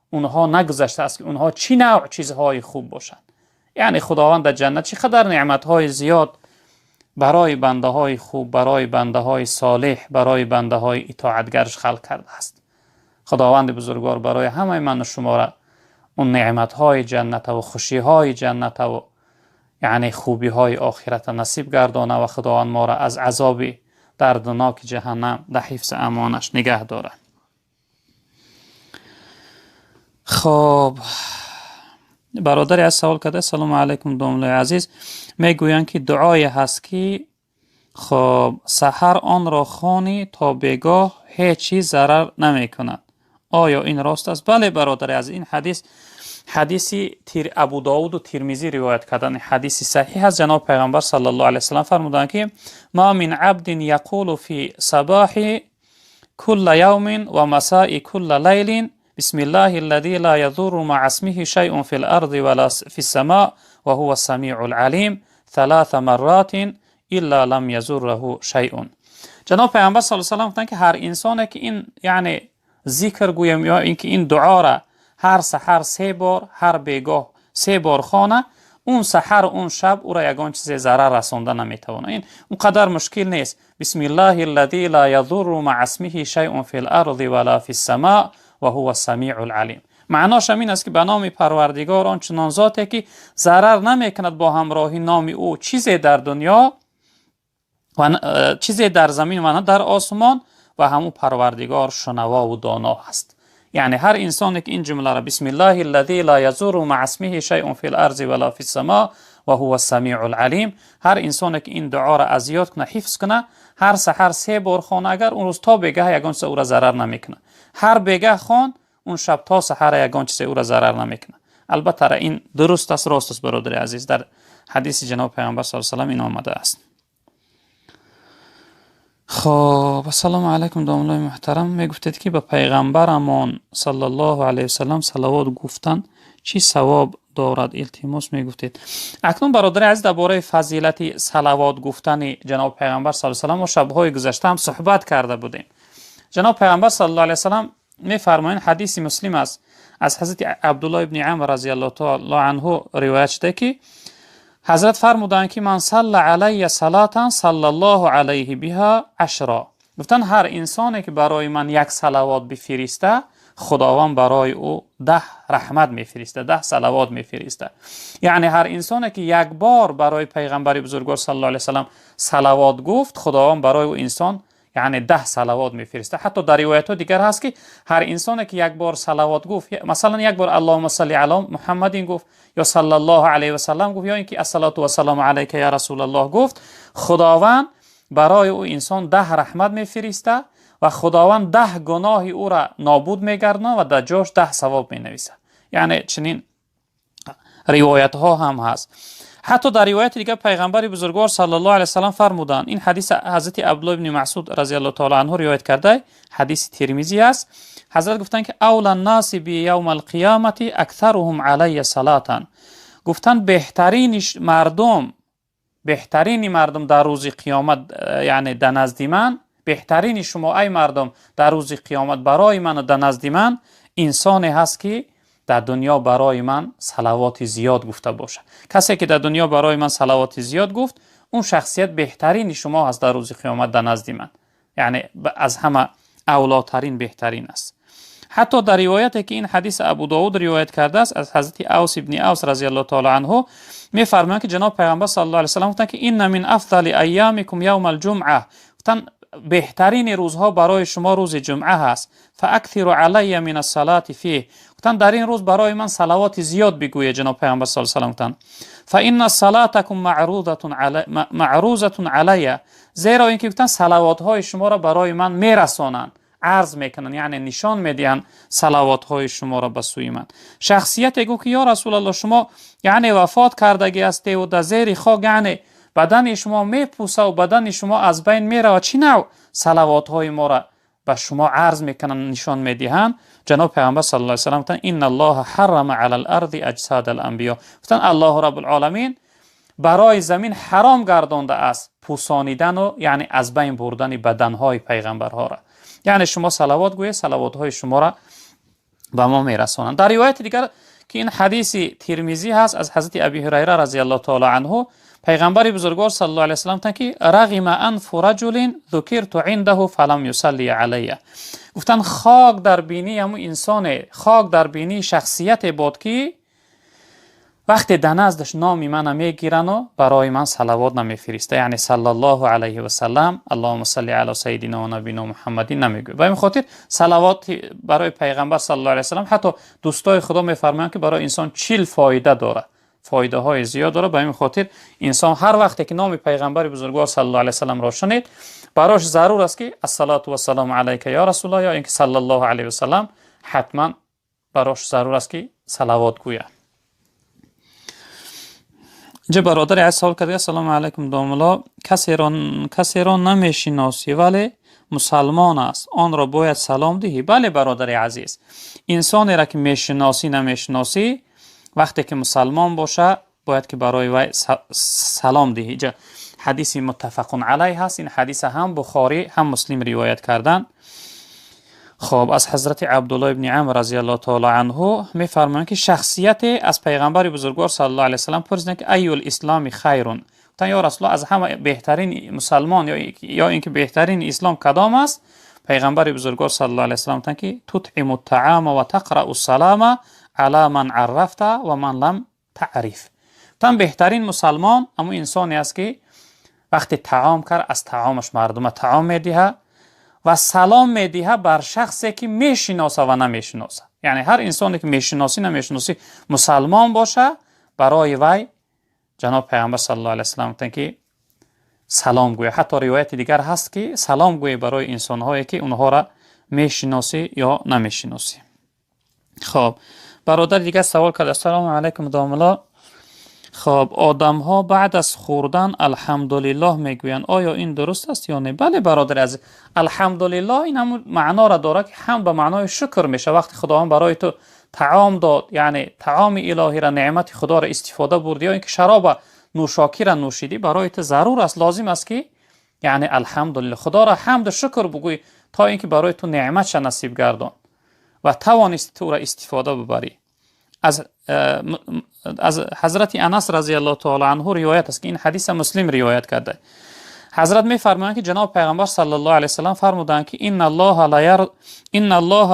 اونها نگذشته است که اونها چی نوع چیزهای خوب باشند. یعنی خداوند در جنت چقدر نعمتهای زیاد برای بنده های خوب، برای بنده های صالح، برای بنده های اطاعتگرش خلق کرده است. خداوند بزرگوار برای همه من و شما را اون نعمت های جنت و خوشی های جنت و یعنی خوبی های آخرت نصیب گردانه و خداوند ما را از عذاب دردناک جهنم در حفظ امانش نگه داره. خب برادری از سوال کرده سلام علیکم دوملای عزیز، میگویند که دعای هست که خب سحر آن را خوانی تا بگاه هیچی ضرر نمی کند. آیا این راست است؟ بله برادر از این حدیثی ابو داود و ترمذی روایت کردن حدیث صحیح از جناب پیغمبر صلی الله علیه و سلم فرمودند که ما من عبد یقول فی صباح کل یوم و مساء کل لیل بسم الله الذي لا يضر مع اسمه شيء في الارض ولا في السماء وهو السميع العليم 3 مرات الا لم يضره شيء. جناب پیغمبر صلی الله علیه و سلم که هر انسانی که این یعنی ذکر گویم یا اینکه این دعا را هر سحر 3 بار هر بیگاه 3 بار خوانه، اون سحر اون شب او را یگان چیز ضرر رسانده نمیتونه. این اونقدر مشکل نیست. بسم الله الذي لا يضر مع اسمه شيء في الارض ولا في السماء وهو السميع العليم. معناش این است که به نام پروردگار آن چنان ذاتی که ضرر نمیکند با همراهی نام او چیزی در دنیا و چیزی در زمین و نه در آسمان و همون پروردگار شنوا و دانا است. یعنی هر انسانی که این جمله را بسم الله الذي لا يضر مع اسمه شيء في الارض ولا في السماء وهو السميع العليم، هر انسانی که این دعا را از یاد کنه حفظ کنه، هر سحر 3 بار خوانه، اگر اون روز تا بگه یگان چیز او را ضرر نمیکنه. هر بگه خوان اون شب تا سحر یگان چیز او را ضرر نمیکنه. البته این درست است، راست است برادر عزیز، در حدیث جناب پیامبر صلی الله علیه و آله این آمده است. خب السلام علیکم دوملای محترم، میگفتید که به پیغمبرمان صلی الله علیه و سلم صلوات گفتن چی ثواب دارد؟ التماس میگفتید. اکنون برادر عزیز درباره فضیلت صلوات گفتن جناب پیغمبر صلی الله علیه و سلم و شب‌های گذشته هم صحبت کرده بودیم. جناب پیغمبر صلی الله علیه و سلم میفرمایند، حدیث مسلم است از حضرت عبدالله ابن عمر رضی الله تعالی عنه روایت شده که حضرت فرمودند که من صلی علی صلاتا صلی الله علیه بها 10. گفتن هر انسانی که برای من یک صلوات بفرسته خداوند برای او 10 رحمت میفرسته، 10 صلوات میفرسته. یعنی هر انسانی که یک بار برای پیغمبر بزرگوار صلی الله علیه و سلم صلوات گفت، خداوند برای او انسان یعنی 10 صلوات میفرسته. حتی در روایت ها دیگر هست که هر انسانی که یک بار صلوات گفت، مثلا یک بار اللهم صل علی محمد گفت یا صلی الله علیه و سلم گفت یا اینکه الصلاه و السلام علیک یا رسول الله گفت، خداوند برای او انسان 10 رحمت میفرسته و خداوند 10 گناه او را نابود میگرداند و در جاش 10 ثواب مینویسه. یعنی چنین روایت ها هم هست. حتی در روایت دیگه پیغمبر بزرگوار صلی الله علیه و سلم فرمودند، این حدیث حضرت عبدالله بن مسعود رضی الله تعالی عنه روایت کرده، حدیث ترمذی است. حضرت گفتند که اول الناس بیوم القیامت اکثرهم علی صلاة، گفتند بهترین مردم در روز قیامت، یعنی در نزد من، بهترین شما ای مردم در روز قیامت برای من و در نزد من انسانی هست که در دنیا برای من صلوات زیاد گفته باشه. کسی که در دنیا برای من صلوات زیاد گفت، اون شخصیت بهترین شما هست در روز قیامت در نزد من، یعنی از همه اولاترین بهترین است. حتی در روایتی که این حدیث ابو داود روایت کرده است از حضرت اوس ابن اوس رضی الله تعالی عنه می‌فرمایند که جناب پیغمبر صلی الله علیه و سلم گفتند که این من افضل ایامکم یوم الجمعه، گفتند بهترین روزها برای شما روز جمعه هست. فاکثروا علی من الصلاه فیه، گفتند در این روز برای من صلوات زیاد بگویید. جناب پیغمبر صلی الله علیه و سلم گفتند فان صلاتکم معروضه علی، زیرا اینکه گفتند صلوات های شما را برای من میرسانند، عرض میکنن، یعنی نشان میدین صلوات های شما را به سوی من. شخصیت گو که یا رسول الله شما یعنی وفات کردگی هستی و در زیر خاک یعنی بدن شما میپوسه و بدن شما از بین میره و چی نوع صلوات های ما را به شما عرض میکنن، نشان میدهند. جناب پیغمبر صلی الله علیه و سلم گفتند ان الله حرم علی الارض اجساد الانبیاء، گفتند الله رب العالمین برای زمین حرام گردانده است پوسانیدن و یعنی از بین بردن بدن های پیغمبرها را. یعنی شما صلوات گویید، صلوات های شما را به ما میرسانند. در روایت دیگر که این حدیث ترمذی هست از حضرت ابی هریره رضی الله تعالی عنه، پیغمبر بزرگوار صلی الله علیه و سلم گفتند که رغم انف رجل ذکرت عنده فلم یصلی علیه، گفتند خاک در بینی همون انسان، خاک در بینی شخصیت بود که وقتی در نزدش نامی من میگیرن و برای من صلوات نمیفرسته، یعنی صلی الله علیه و سلم اللهم صل علی سیدنا و نبینا محمد نمیگه. به این خاطر صلوات برای پیغمبر صلی الله علیه و سلم حتی دوستای خدا میفرمایند که برای انسان 40 فایده داره، فایده های زیاد داره. به این خاطر انسان هر وقتی که نام پیغمبر بزرگوار صلی الله علیه و سلم را شنید، براش ضرور است که الصلاه و السلام علیک یا رسول الله یا اینکه صلی الله علیه و سلم حتما براش ضرور است که صلوات گوید. اینجا برادر عزیز سوال کرده سلام علیکم داملا، کسی را نمیشناسی ولی مسلمان است، آن را باید سلام دهی؟ بله برادر عزیز، انسانی را که میشناسی نمیشناسی وقتی که مسلمان باشه باید که برای وی سلام دهی. اینجا حدیث متفق علیه هست، این حدیث هم بخاری هم مسلم روایت کردن. خب از حضرت عبدالله ابن عمر رضی الله تعالی عنه میفرمایند که شخصیت از پیغمبر بزرگوار صلی الله علیه و سلم پرسیدند که ای الاسلام خیرون، گفتند یا رسول الله از همه بهترین مسلمان یا اینکه بهترین اسلام کدام است؟ پیغمبر بزرگوار صلی الله علیه و سلم گفتند که تطعم الطعام و تقرأ السلام علی من عرفت و من لم تعرف. گفتند بهترین مسلمان اما انسانی است که وقتی طعام کرد از طعامش مردم طعام میدهه و سلام میدهه بر شخصی که میشناسه و نمیشناسه. یعنی هر انسانی که میشناسی نمیشناسی مسلمان باشه، برای وی جناب پیغمبر صلی الله علیه و سلم گفتند که سلام گوی. حتی روایت دیگر هست که سلام گوی برای انسان‌هایی که اونها را میشناسی یا نمیشناسی. خب برادر دیگر سوال کرد السلام علیکم داملا، خب آدم ها بعد از خوردن الحمدلله میگویند، آیا این درست است یا نه؟ بله برادر عزیز، الحمدلله این همون معنا را داره که هم به معنای شکر میشه. وقتی خداوند برای تو طعام داد، یعنی طعام الهی را، نعمت خدا را استفاده بردی، یا اینکه شراب نوشاکی را نوشیدی، برای تو ضرور است، لازم است که یعنی الحمدلله خدا را حمد و شکر بگوی تا اینکه برای تو نعمتش نصیب گردان و توانستی تو را استفاده ببری. از حضرت انس رضی الله تعالی عنه روایت است که این حدیث مسلم روایت کرده. حضرت میفرمایند که جناب پیغمبر صلی الله علیه و سلم فرمودند که ان الله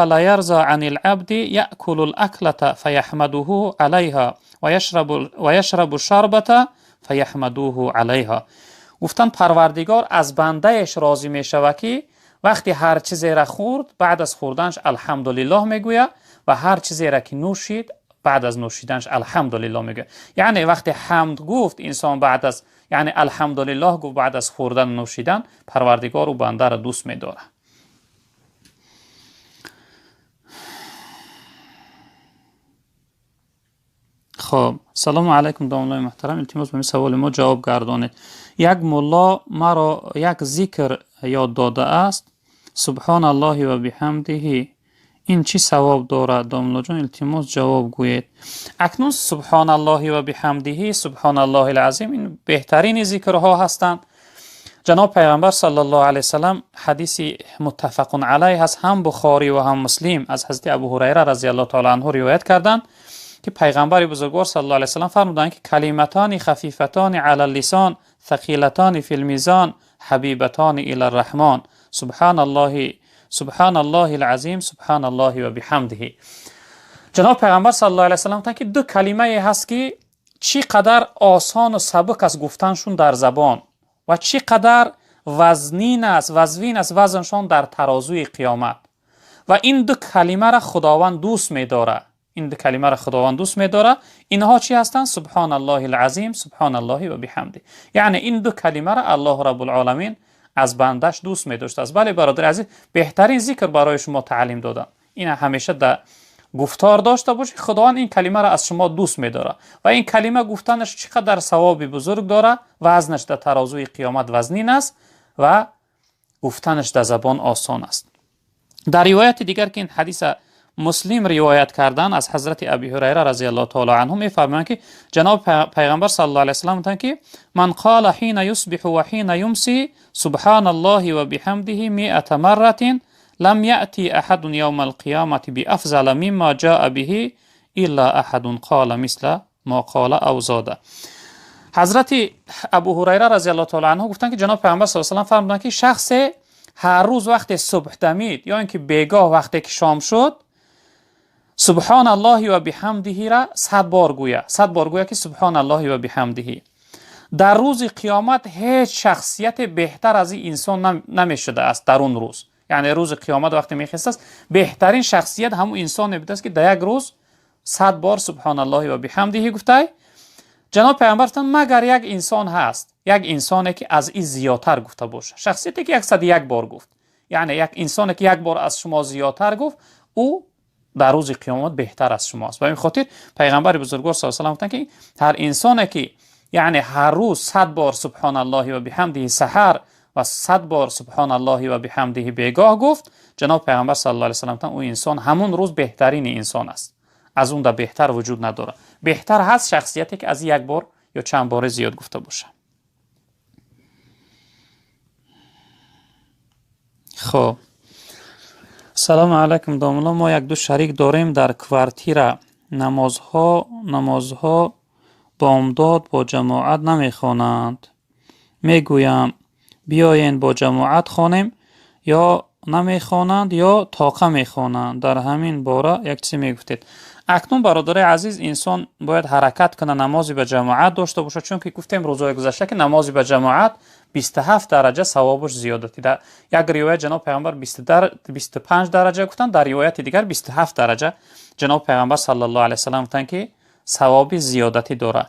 لا يرضى عن العبد يأكل الاكلة فيحمده عليها و یشرب الشربة فيحمدوه عليها. گفتن پروردگار از بندهش راضی می شود که وقتی هر چیزی را خورد بعد از خوردنش الحمدلله میگوید و هر چیزی را که نوشید بعد از نوشیدنش الحمدلله میگه. یعنی وقتی حمد گفت انسان بعد از، یعنی الحمدلله گفت بعد از خوردن و نوشیدن، پروردگار و بنده را دوست می‌داره. خب سلام علیکم دامنای محترم، التماس به این سوال ما جواب گردانید. یک ملا مرا یک ذکر یاد داده است، سبحان الله و بحمده، این چی ثواب دارد؟ داملا جان التماس جواب گویید. اکنون سبحان الله و بحمده، سبحان الله العظیم، این بهترین ذکرها هستند. جناب پیغمبر صلی الله علیه وسلم حدیث متفق علیه هست، هم بخاری و هم مسلم از حضرت ابو هریره رضی الله تعالی عنه روایت کردند که پیغمبر بزرگوار صلی الله علیه وسلم فرمودند که کلمتان خفیفتان علی اللسان ثقیلتان فی المیزان حبیبتان الی الرحمن، سبحان الله العظیم، سبحان الله و بحمده. جناب پیغمبر صلی الله علیه وسلم گفتند که دو کلمه هست که چقدر آسان و سبک است گفتنشون در زبان و چقدر وزنین است وزنشان در ترازوی قیامت. و این دو کلمه را خداوند دوست می‌داره. اینها چی هستند؟ سبحان الله العظیم، سبحان الله و بحمده. یعنی این دو کلمه را الله رب العالمین از بندش دوست می‌داشته است. بله برادر عزیز، بهترین ذکر برای شما تعلیم دادم. این همیشه در گفتار داشته باشید خداوند این کلمه را از شما دوست می‌داره و این کلمه گفتنش چقدر ثواب بزرگ داره، وزنش در ترازوی قیامت وزنین است و گفتنش در زبان آسان است. در روایت دیگر که این حدیث مسلم روایت کردن از حضرت ابی هریره رضی الله تعالی عنه می‌فرمایند که جناب پیغمبر صلی الله علیه و سلم گفتند که من قال حين يصبح و حين يمسي سبحان الله و بحمده 100 مرة لم يأتي أحد يوم القيامة بأفضل مما جاء به إلا أحد قال مثل ما قال أو زاد. حضرت ابو هریره رضی الله تعالی عنه گفتند که جناب پیغمبر صلی الله علیه و سلم فرمودند که شخص هر روز وقت صبح دمید یا اینکه بیگاه وقتی که شام شد سبحان الله و بحمده را 100 بار گویا که سبحان الله و بحمده. در روز قیامت هیچ شخصیت بهتر از این انسان نمیشده است. در اون روز، یعنی روز قیامت وقتی میخسته است، بهترین شخصیت همون انسان بوده است که در یک روز 100 بار سبحان الله و بحمده گفته. جناب پیامبر فرمودند مگر یک انسان هست، یک انسانی که از این زیادتر گفته باشه، شخصیتی که 101 بار گفت، یعنی یک انسانی که یک بار از شما زیادتر گفت، او در روز قیامت بهتر از شماست. و این خاطر پیغمبر بزرگوار صلی الله علیه و آله گفتند که هر انسانی که یعنی هر روز 100 بار سبحان الله و بحمده سحر و 100 بار سبحان الله و بحمده بیگاه گفت، جناب پیغمبر صلی الله علیه و سلم گفتند اون انسان همون روز بهترین انسان است، از اون در بهتر وجود نداره. بهتر هست شخصیتی که از یک بار یا چند بار زیاد گفته باشه. خب سلام علیکم داملا، ما یک دو شریک داریم در کوارتیر نمازها بامداد با جماعت نمیخوانند. میگویم بیاین با جماعت خوانیم، یا نمیخوانند یا طاقه میخوانند. در همین باره یک چیزی میگفتید. اکنون برادر عزیز، انسان باید حرکت کنه نمازی به جماعت داشته باشه، چون که گفتیم روزهای گذشته که نمازی به جماعت 27 درجه ثوابش زیادتی. در یک روایت جناب پیغمبر 25 درجه گفتن، در روایت دیگر 27 درجه جناب پیغمبر صلی الله علیه و سلم گفتن که ثواب زیادتی داره.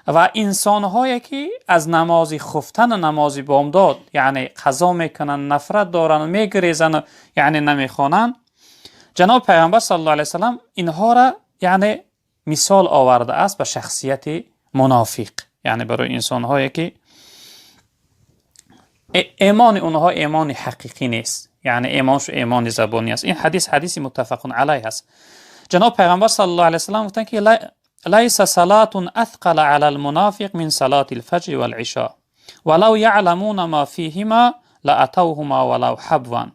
و انسان هایی که از نمازی خفتن و نمازی بامداد یعنی قضا میکنن، نفرت دارن و میگریزن، یعنی نمیخوانن، جناب پیغمبر صلی الله علیه و سلم اینها را یعنی مثال آورده است به شخصیت منافق، یعنی برای انسان هایی که ایمان اونها ایمان حقیقی نیست، یعنی ایمانش ایمان زبانی است. این حدیث متفق علیه است. جناب پیغمبر صلی الله علیه و سلم گفتند که لیس صلاة اثقل علی المنافق من صلاة الفجر والعشاء ولو یعلمون ما فیهما لاتوهما ولو حبوا.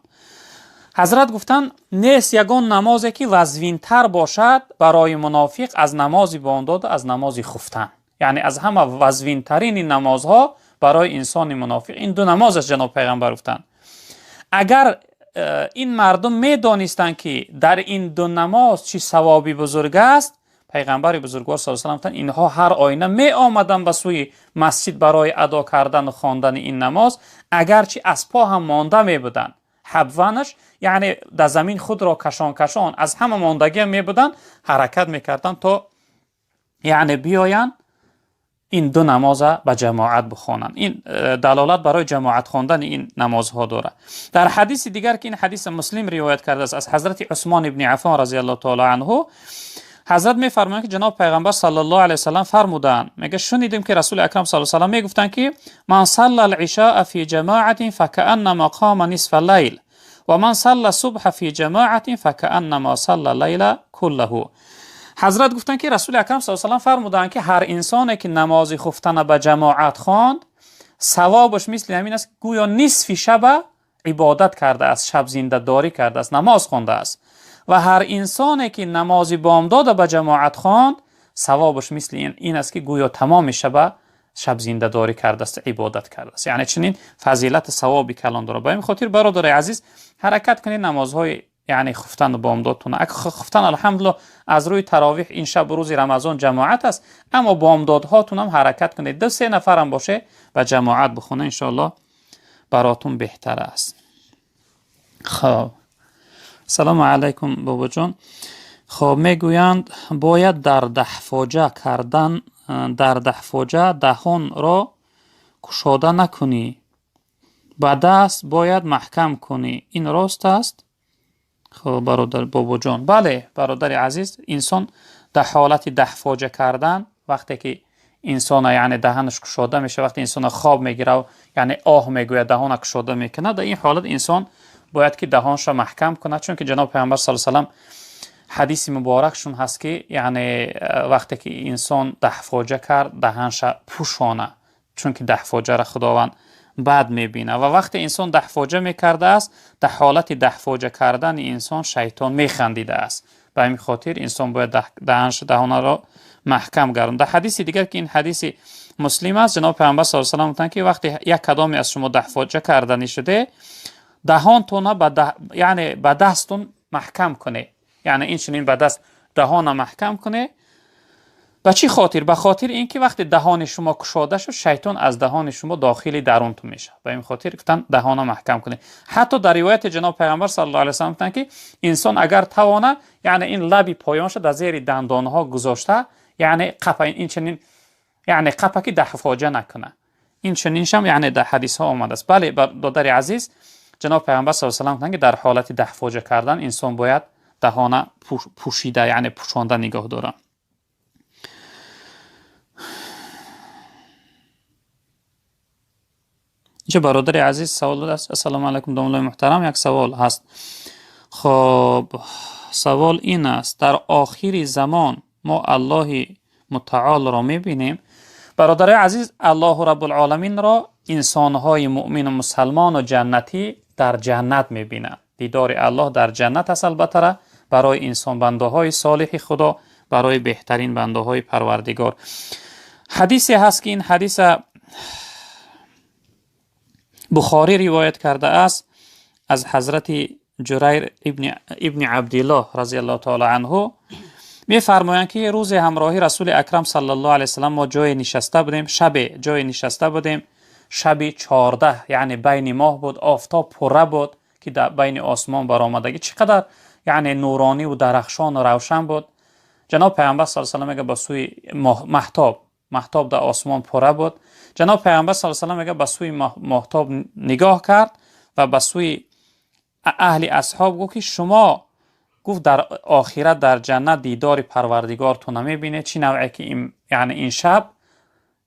حضرت گفتند نیست یگان نمازی که وزوین تر باشد برای منافق از نمازی بامداد، از نمازی خفتن. یعنی از همه وزوین ترین نمازها برای انسان منافق. این دو نماز از جناب پیغمبر گفتند. اگر این مردم میدانستند که در این دو نماز چی ثوابی بزرگ است، پیغمبر بزرگوار صلی الله علیه و سلم اینها هر آینه می آمدن به سوی مسجد برای ادا کردن و خواندن این نماز، اگرچه از پا هم مانده می بودن، حبوانش یعنی در زمین خود را کشان کشان از همه ماندگی می بودن، حرکت میکردن تا یعنی بیاین این دو نماز به جماعت بخوانند. این دلالت برای جماعت خواندن این نمازها داره. در حدیث دیگر که این حدیث مسلم روایت کرده است از حضرت عثمان ابن عفان رضی الله تعالی عنه، حضرت میفرمایند که جناب پیغمبر صلی الله علیه و سلم فرمودند، میگه شنیدیم که رسول اکرم صلی الله علیه و سلم میگفتند که من صلى العشاء فی جماعت فکأنما قام نصف الليل و من صلى الصبح فی جماعت فکأنما صلى الليل كله. حضرت گفتند که رسول اکرم صلی الله علیه و سلم فرمودند که هر انسانی که نماز خفتن به جماعت خواند، ثوابش مثل همین است گویا نصف شب عبادت کرده است، شب زنده داری کرده است، نماز خوانده است. و هر انسانی که نماز بامداد به جماعت خواند، ثوابش مثل این است که گویا تمام شب زنده داری کرده است، عبادت کرده است. یعنی چنین فضیلت ثوابی کلان داره. به این خاطر برادر عزیز حرکت کنید نمازهای یعنی خفتن و بامدادتون. اگه خفتن الحمدلله از روی تراویح این شب روز رمضان جماعت است، اما بامدادهاتون هم حرکت کنید، 2-3 نفر هم باشه و جماعت بخونه، ان شاء الله براتون بهتر است. خب سلام علیکم بابا جان. خب میگویند باید در دحفاجه کردن، در دحفاجه دهان را کشاده نکنی، با دست باید محکم کنی، این راست است؟ خب برادر بابا جان، بله برادر عزیز، انسان در حالت دحفاجه کردن، وقتی که انسان یعنی دهانش کشاده میشه، وقتی انسان خواب میگیره و یعنی آه میگوید دهان کشاده میکنه، در این حالت انسان باید که دهانش را محکم کنه، چون که جناب پیامبر صلی الله علیه و سلم حدیث مبارکشون هست که یعنی وقتی که انسان دحفاجه کرد دهانش پوشانه، چون که دحفاجه را خداوند بد میبینه. و وقتی انسان دحفاجه میکرده است، در حالت دحفاجه کردن انسان شیطان میخندیده است. به همین خاطر انسان باید دهان را محکم گرداند. در حدیث دیگر که این حدیث مسلم است، جناب پیامبر صلی الله علیه و سلم که وقتی یک کدامی از شما دحفاجه کردنی شده، دهانتون یعنی به دستتون محکم کنه، یعنی این چنین به دست دهان محکم کنه. به چی خاطر؟ به خاطر اینکه وقتی دهان شما کشاده شد، شیطان از دهان شما داخلی درونتون میشه. به این خاطر گفتن دهان محکم کنه. حتی در روایت جناب پیغمبر صلی الله علیه و سلم گفتن که انسان اگر توانه یعنی این لبی پایانش در زیر دندانها گذاشته، یعنی قپا این چنین یعنی قپا که دحفاجه نکنه، این چنینش هم یعنی در حدیث ها آمده است. بله برادر عزیز، جناب پیغمبر صلی الله علیه و سلم که در حالت دحفاجه کردن انسان باید دهان پوشیده یعنی پوشانده نگاه داره. اینجا برادر عزیز سوال است. السلام علیکم دوستان محترم، یک سوال هست. خب سوال این است، در آخر زمان ما الله متعال را میبینیم. برادر عزیز، الله رب العالمین را انسانهای مؤمن و مسلمان و جنتی در جنت میبینند. دیدار الله در جنت است البته برای انسان بنده های صالح خدا، برای بهترین بنده های پروردگار. حدیثی هست که این حدیث بخاری روایت کرده است از حضرت جریر ابن عبدالله رضی الله تعالی عنه. می فرمایند که روز همراهی رسول اکرم صلی الله علیه و سلم ما جای نشسته بودیم، شب 14 یعنی بین ماه بود، آفتاب پره بود که در بین آسمان برآمدگی چقدر یعنی نورانی و درخشان و روشن بود. جناب پیامبر صلی الله علیه و سلم میگه به سوی مهتاب در آسمان پره بود. جناب پیامبر صلی الله علیه و سلم میگه به سوی مهتاب نگاه کرد و به سوی اهل اصحاب گفت که شما گفت در آخرت در جنت دیدار پروردگارتون نمیبینه، چی نوعی که یعنی این شب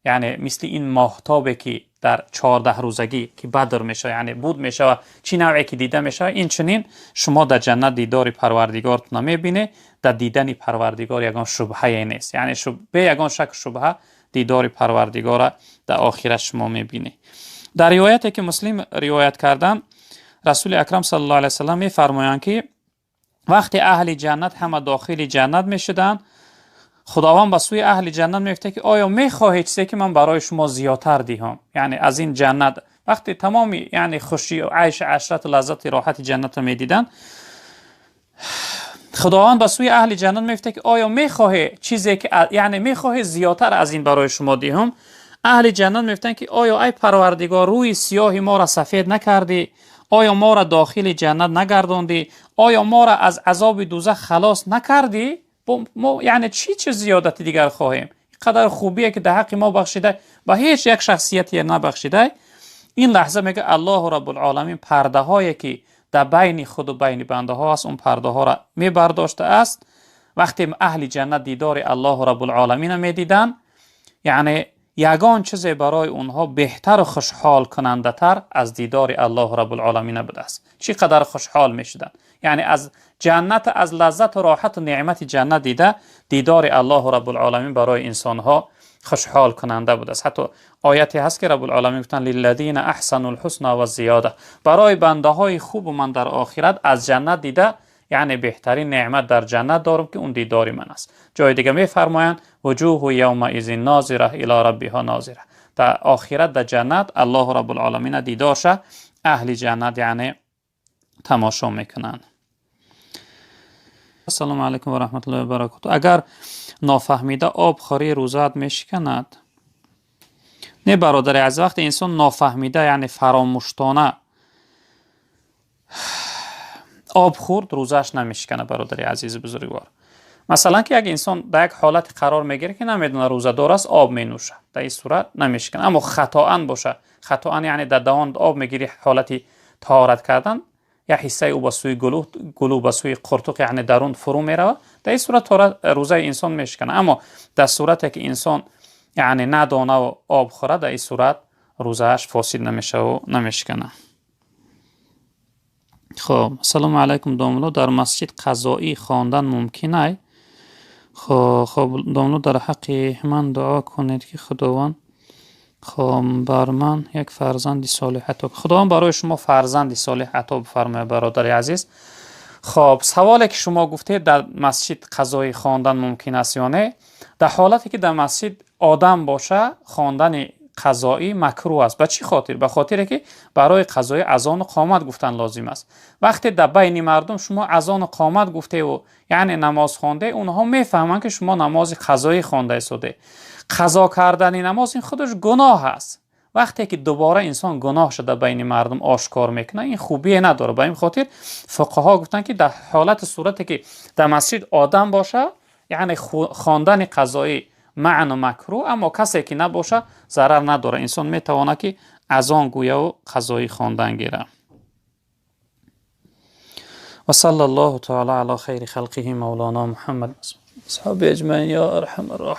یعنی مثل این مهتابی که در 14 روزگی که بدر میشه یعنی بود میشه و چی نوعی که دیده میشه، این چنین شما در جنت دیدار پروردگارتون نمیبینه. در دیدن پروردگار یگان شبهه نیست، یعنی به یگان شک شبهه دیدار پروردگار در آخرت شما میبینه. در روایتی که مسلم روایت کردن، رسول اکرم صلی الله علیه و سلم میفرمایند که وقتی اهل جنت همه داخل جنت میشدن، خداوند به سوی اهل جنت میگفته که آیا میخواهید چیزی که من برای شما زیادتر دهم، یعنی از این جنت وقتی تمامی یعنی خوشی و عیش عشرت و لذت راحت جنت رو میدیدن، خداوند به سوی اهل جنت میگفته که آیا میخواهی چیزی که یعنی میخواهی زیادتر از این برای شما دهم؟ اهل جنت میگفتن که آیا ای پروردگار روی سیاه ما را سفید نکردی؟ آیا ما را داخل جنت نگرداندی؟ آیا ما را از عذاب دوزخ خلاص نکردی؟ ما یعنی چی زیادتی دیگر خواهیم؟ قدر خوبیه که در حق ما بخشیده به هیچ یک شخصیتی نبخشیده. این لحظه میگه الله رب العالمین پرده هایی که در بین خود و بین بنده ها است، اون پرده ها را میبرداشته است. وقتی اهل جنت دیدار الله رب العالمین میدیدن، یعنی یگان چیزی برای اونها بهتر و خوشحال کننده تر از دیدار الله رب العالمین بوده است. چقدر خوشحال میشدن، یعنی از جنت، از لذت و راحت و نعمت جنت دیده، دیدار الله رب العالمین برای انسان ها خوشحال کننده بوده است. حتی آیتی هست که رب العالمین گفتن للذین احسنوا الحسنى و زیاده، برای بنده های خوب و من در آخرت از جنت دیده، یعنی بهترین نعمت در جنت دارم که اون دیدار من است. جای دیگه میفرمایند وجوه یومئذ ناظره الی ربها ناظره، در آخرت در جنت الله رب العالمین دیدارش اهل جنت یعنی تماشا میکنند. السلام علیکم و رحمت الله و برکاته. اگر نافهمیده آب خوری روزت میشکند؟ نه برادر، از وقت انسان نافهمیده یعنی فراموشتانه آب خورد روزش نمیشکنه برادر عزیز بزرگوار. مثلا که یک انسان در یک حالت قرار میگیره که نمیدونه روزه دار است، آب مینوشه، در این صورت نمیشکنه. اما خطاان باشه، خطاان یعنی در دهان آب میگیری حالتی طهارت کردن، یا حصه او به سوی گلو به سوی قرطق یعنی درون فرو میره، در این صورت روزه انسان میشکنه. اما در صورتی که انسان یعنی ندانه و آب خوره، در این صورت روزهش فاسد نمیشه و نمیشکنه. خب سلام علیکم داملو، در مسجد قضایی خواندن ممکنه؟ خب داملو، در حق من دعا کنید که خداوند بر من یک فرزند صالح عطا، خداوند برای شما فرزند صالح عطا بفرماید برادر عزیز. خب سوالی که شما گفتید در مسجد قضایی خواندن ممکن است یا نه، در حالتی که در مسجد آدم باشه خواندن قضایی مکروه است. به چی خاطر؟ به خاطر که برای قضای اذان و قامت گفتن لازم است. وقتی در بین مردم شما اذان و قامت گفته و یعنی نماز خوانده، اونها میفهمن که شما نماز قضایی خوانده استوده. قضا کردن نماز این خودش گناه است. وقتی که دوباره انسان گناه شده بین مردم آشکار میکنه، این خوبی نداره. به این خاطر فقها گفتن که در حالت صورتی که در مسجد آدم باشه یعنی خواندن قضایی معنی مکروه، اما کسی که نباشه ضرر نداره. انسان میتونه که اذان گویه و قضایی خواندن گیره. و صلی الله تعالی علی خیر خلقه مولانا محمد اصحاب اجمعین یا ارحم الراحمین.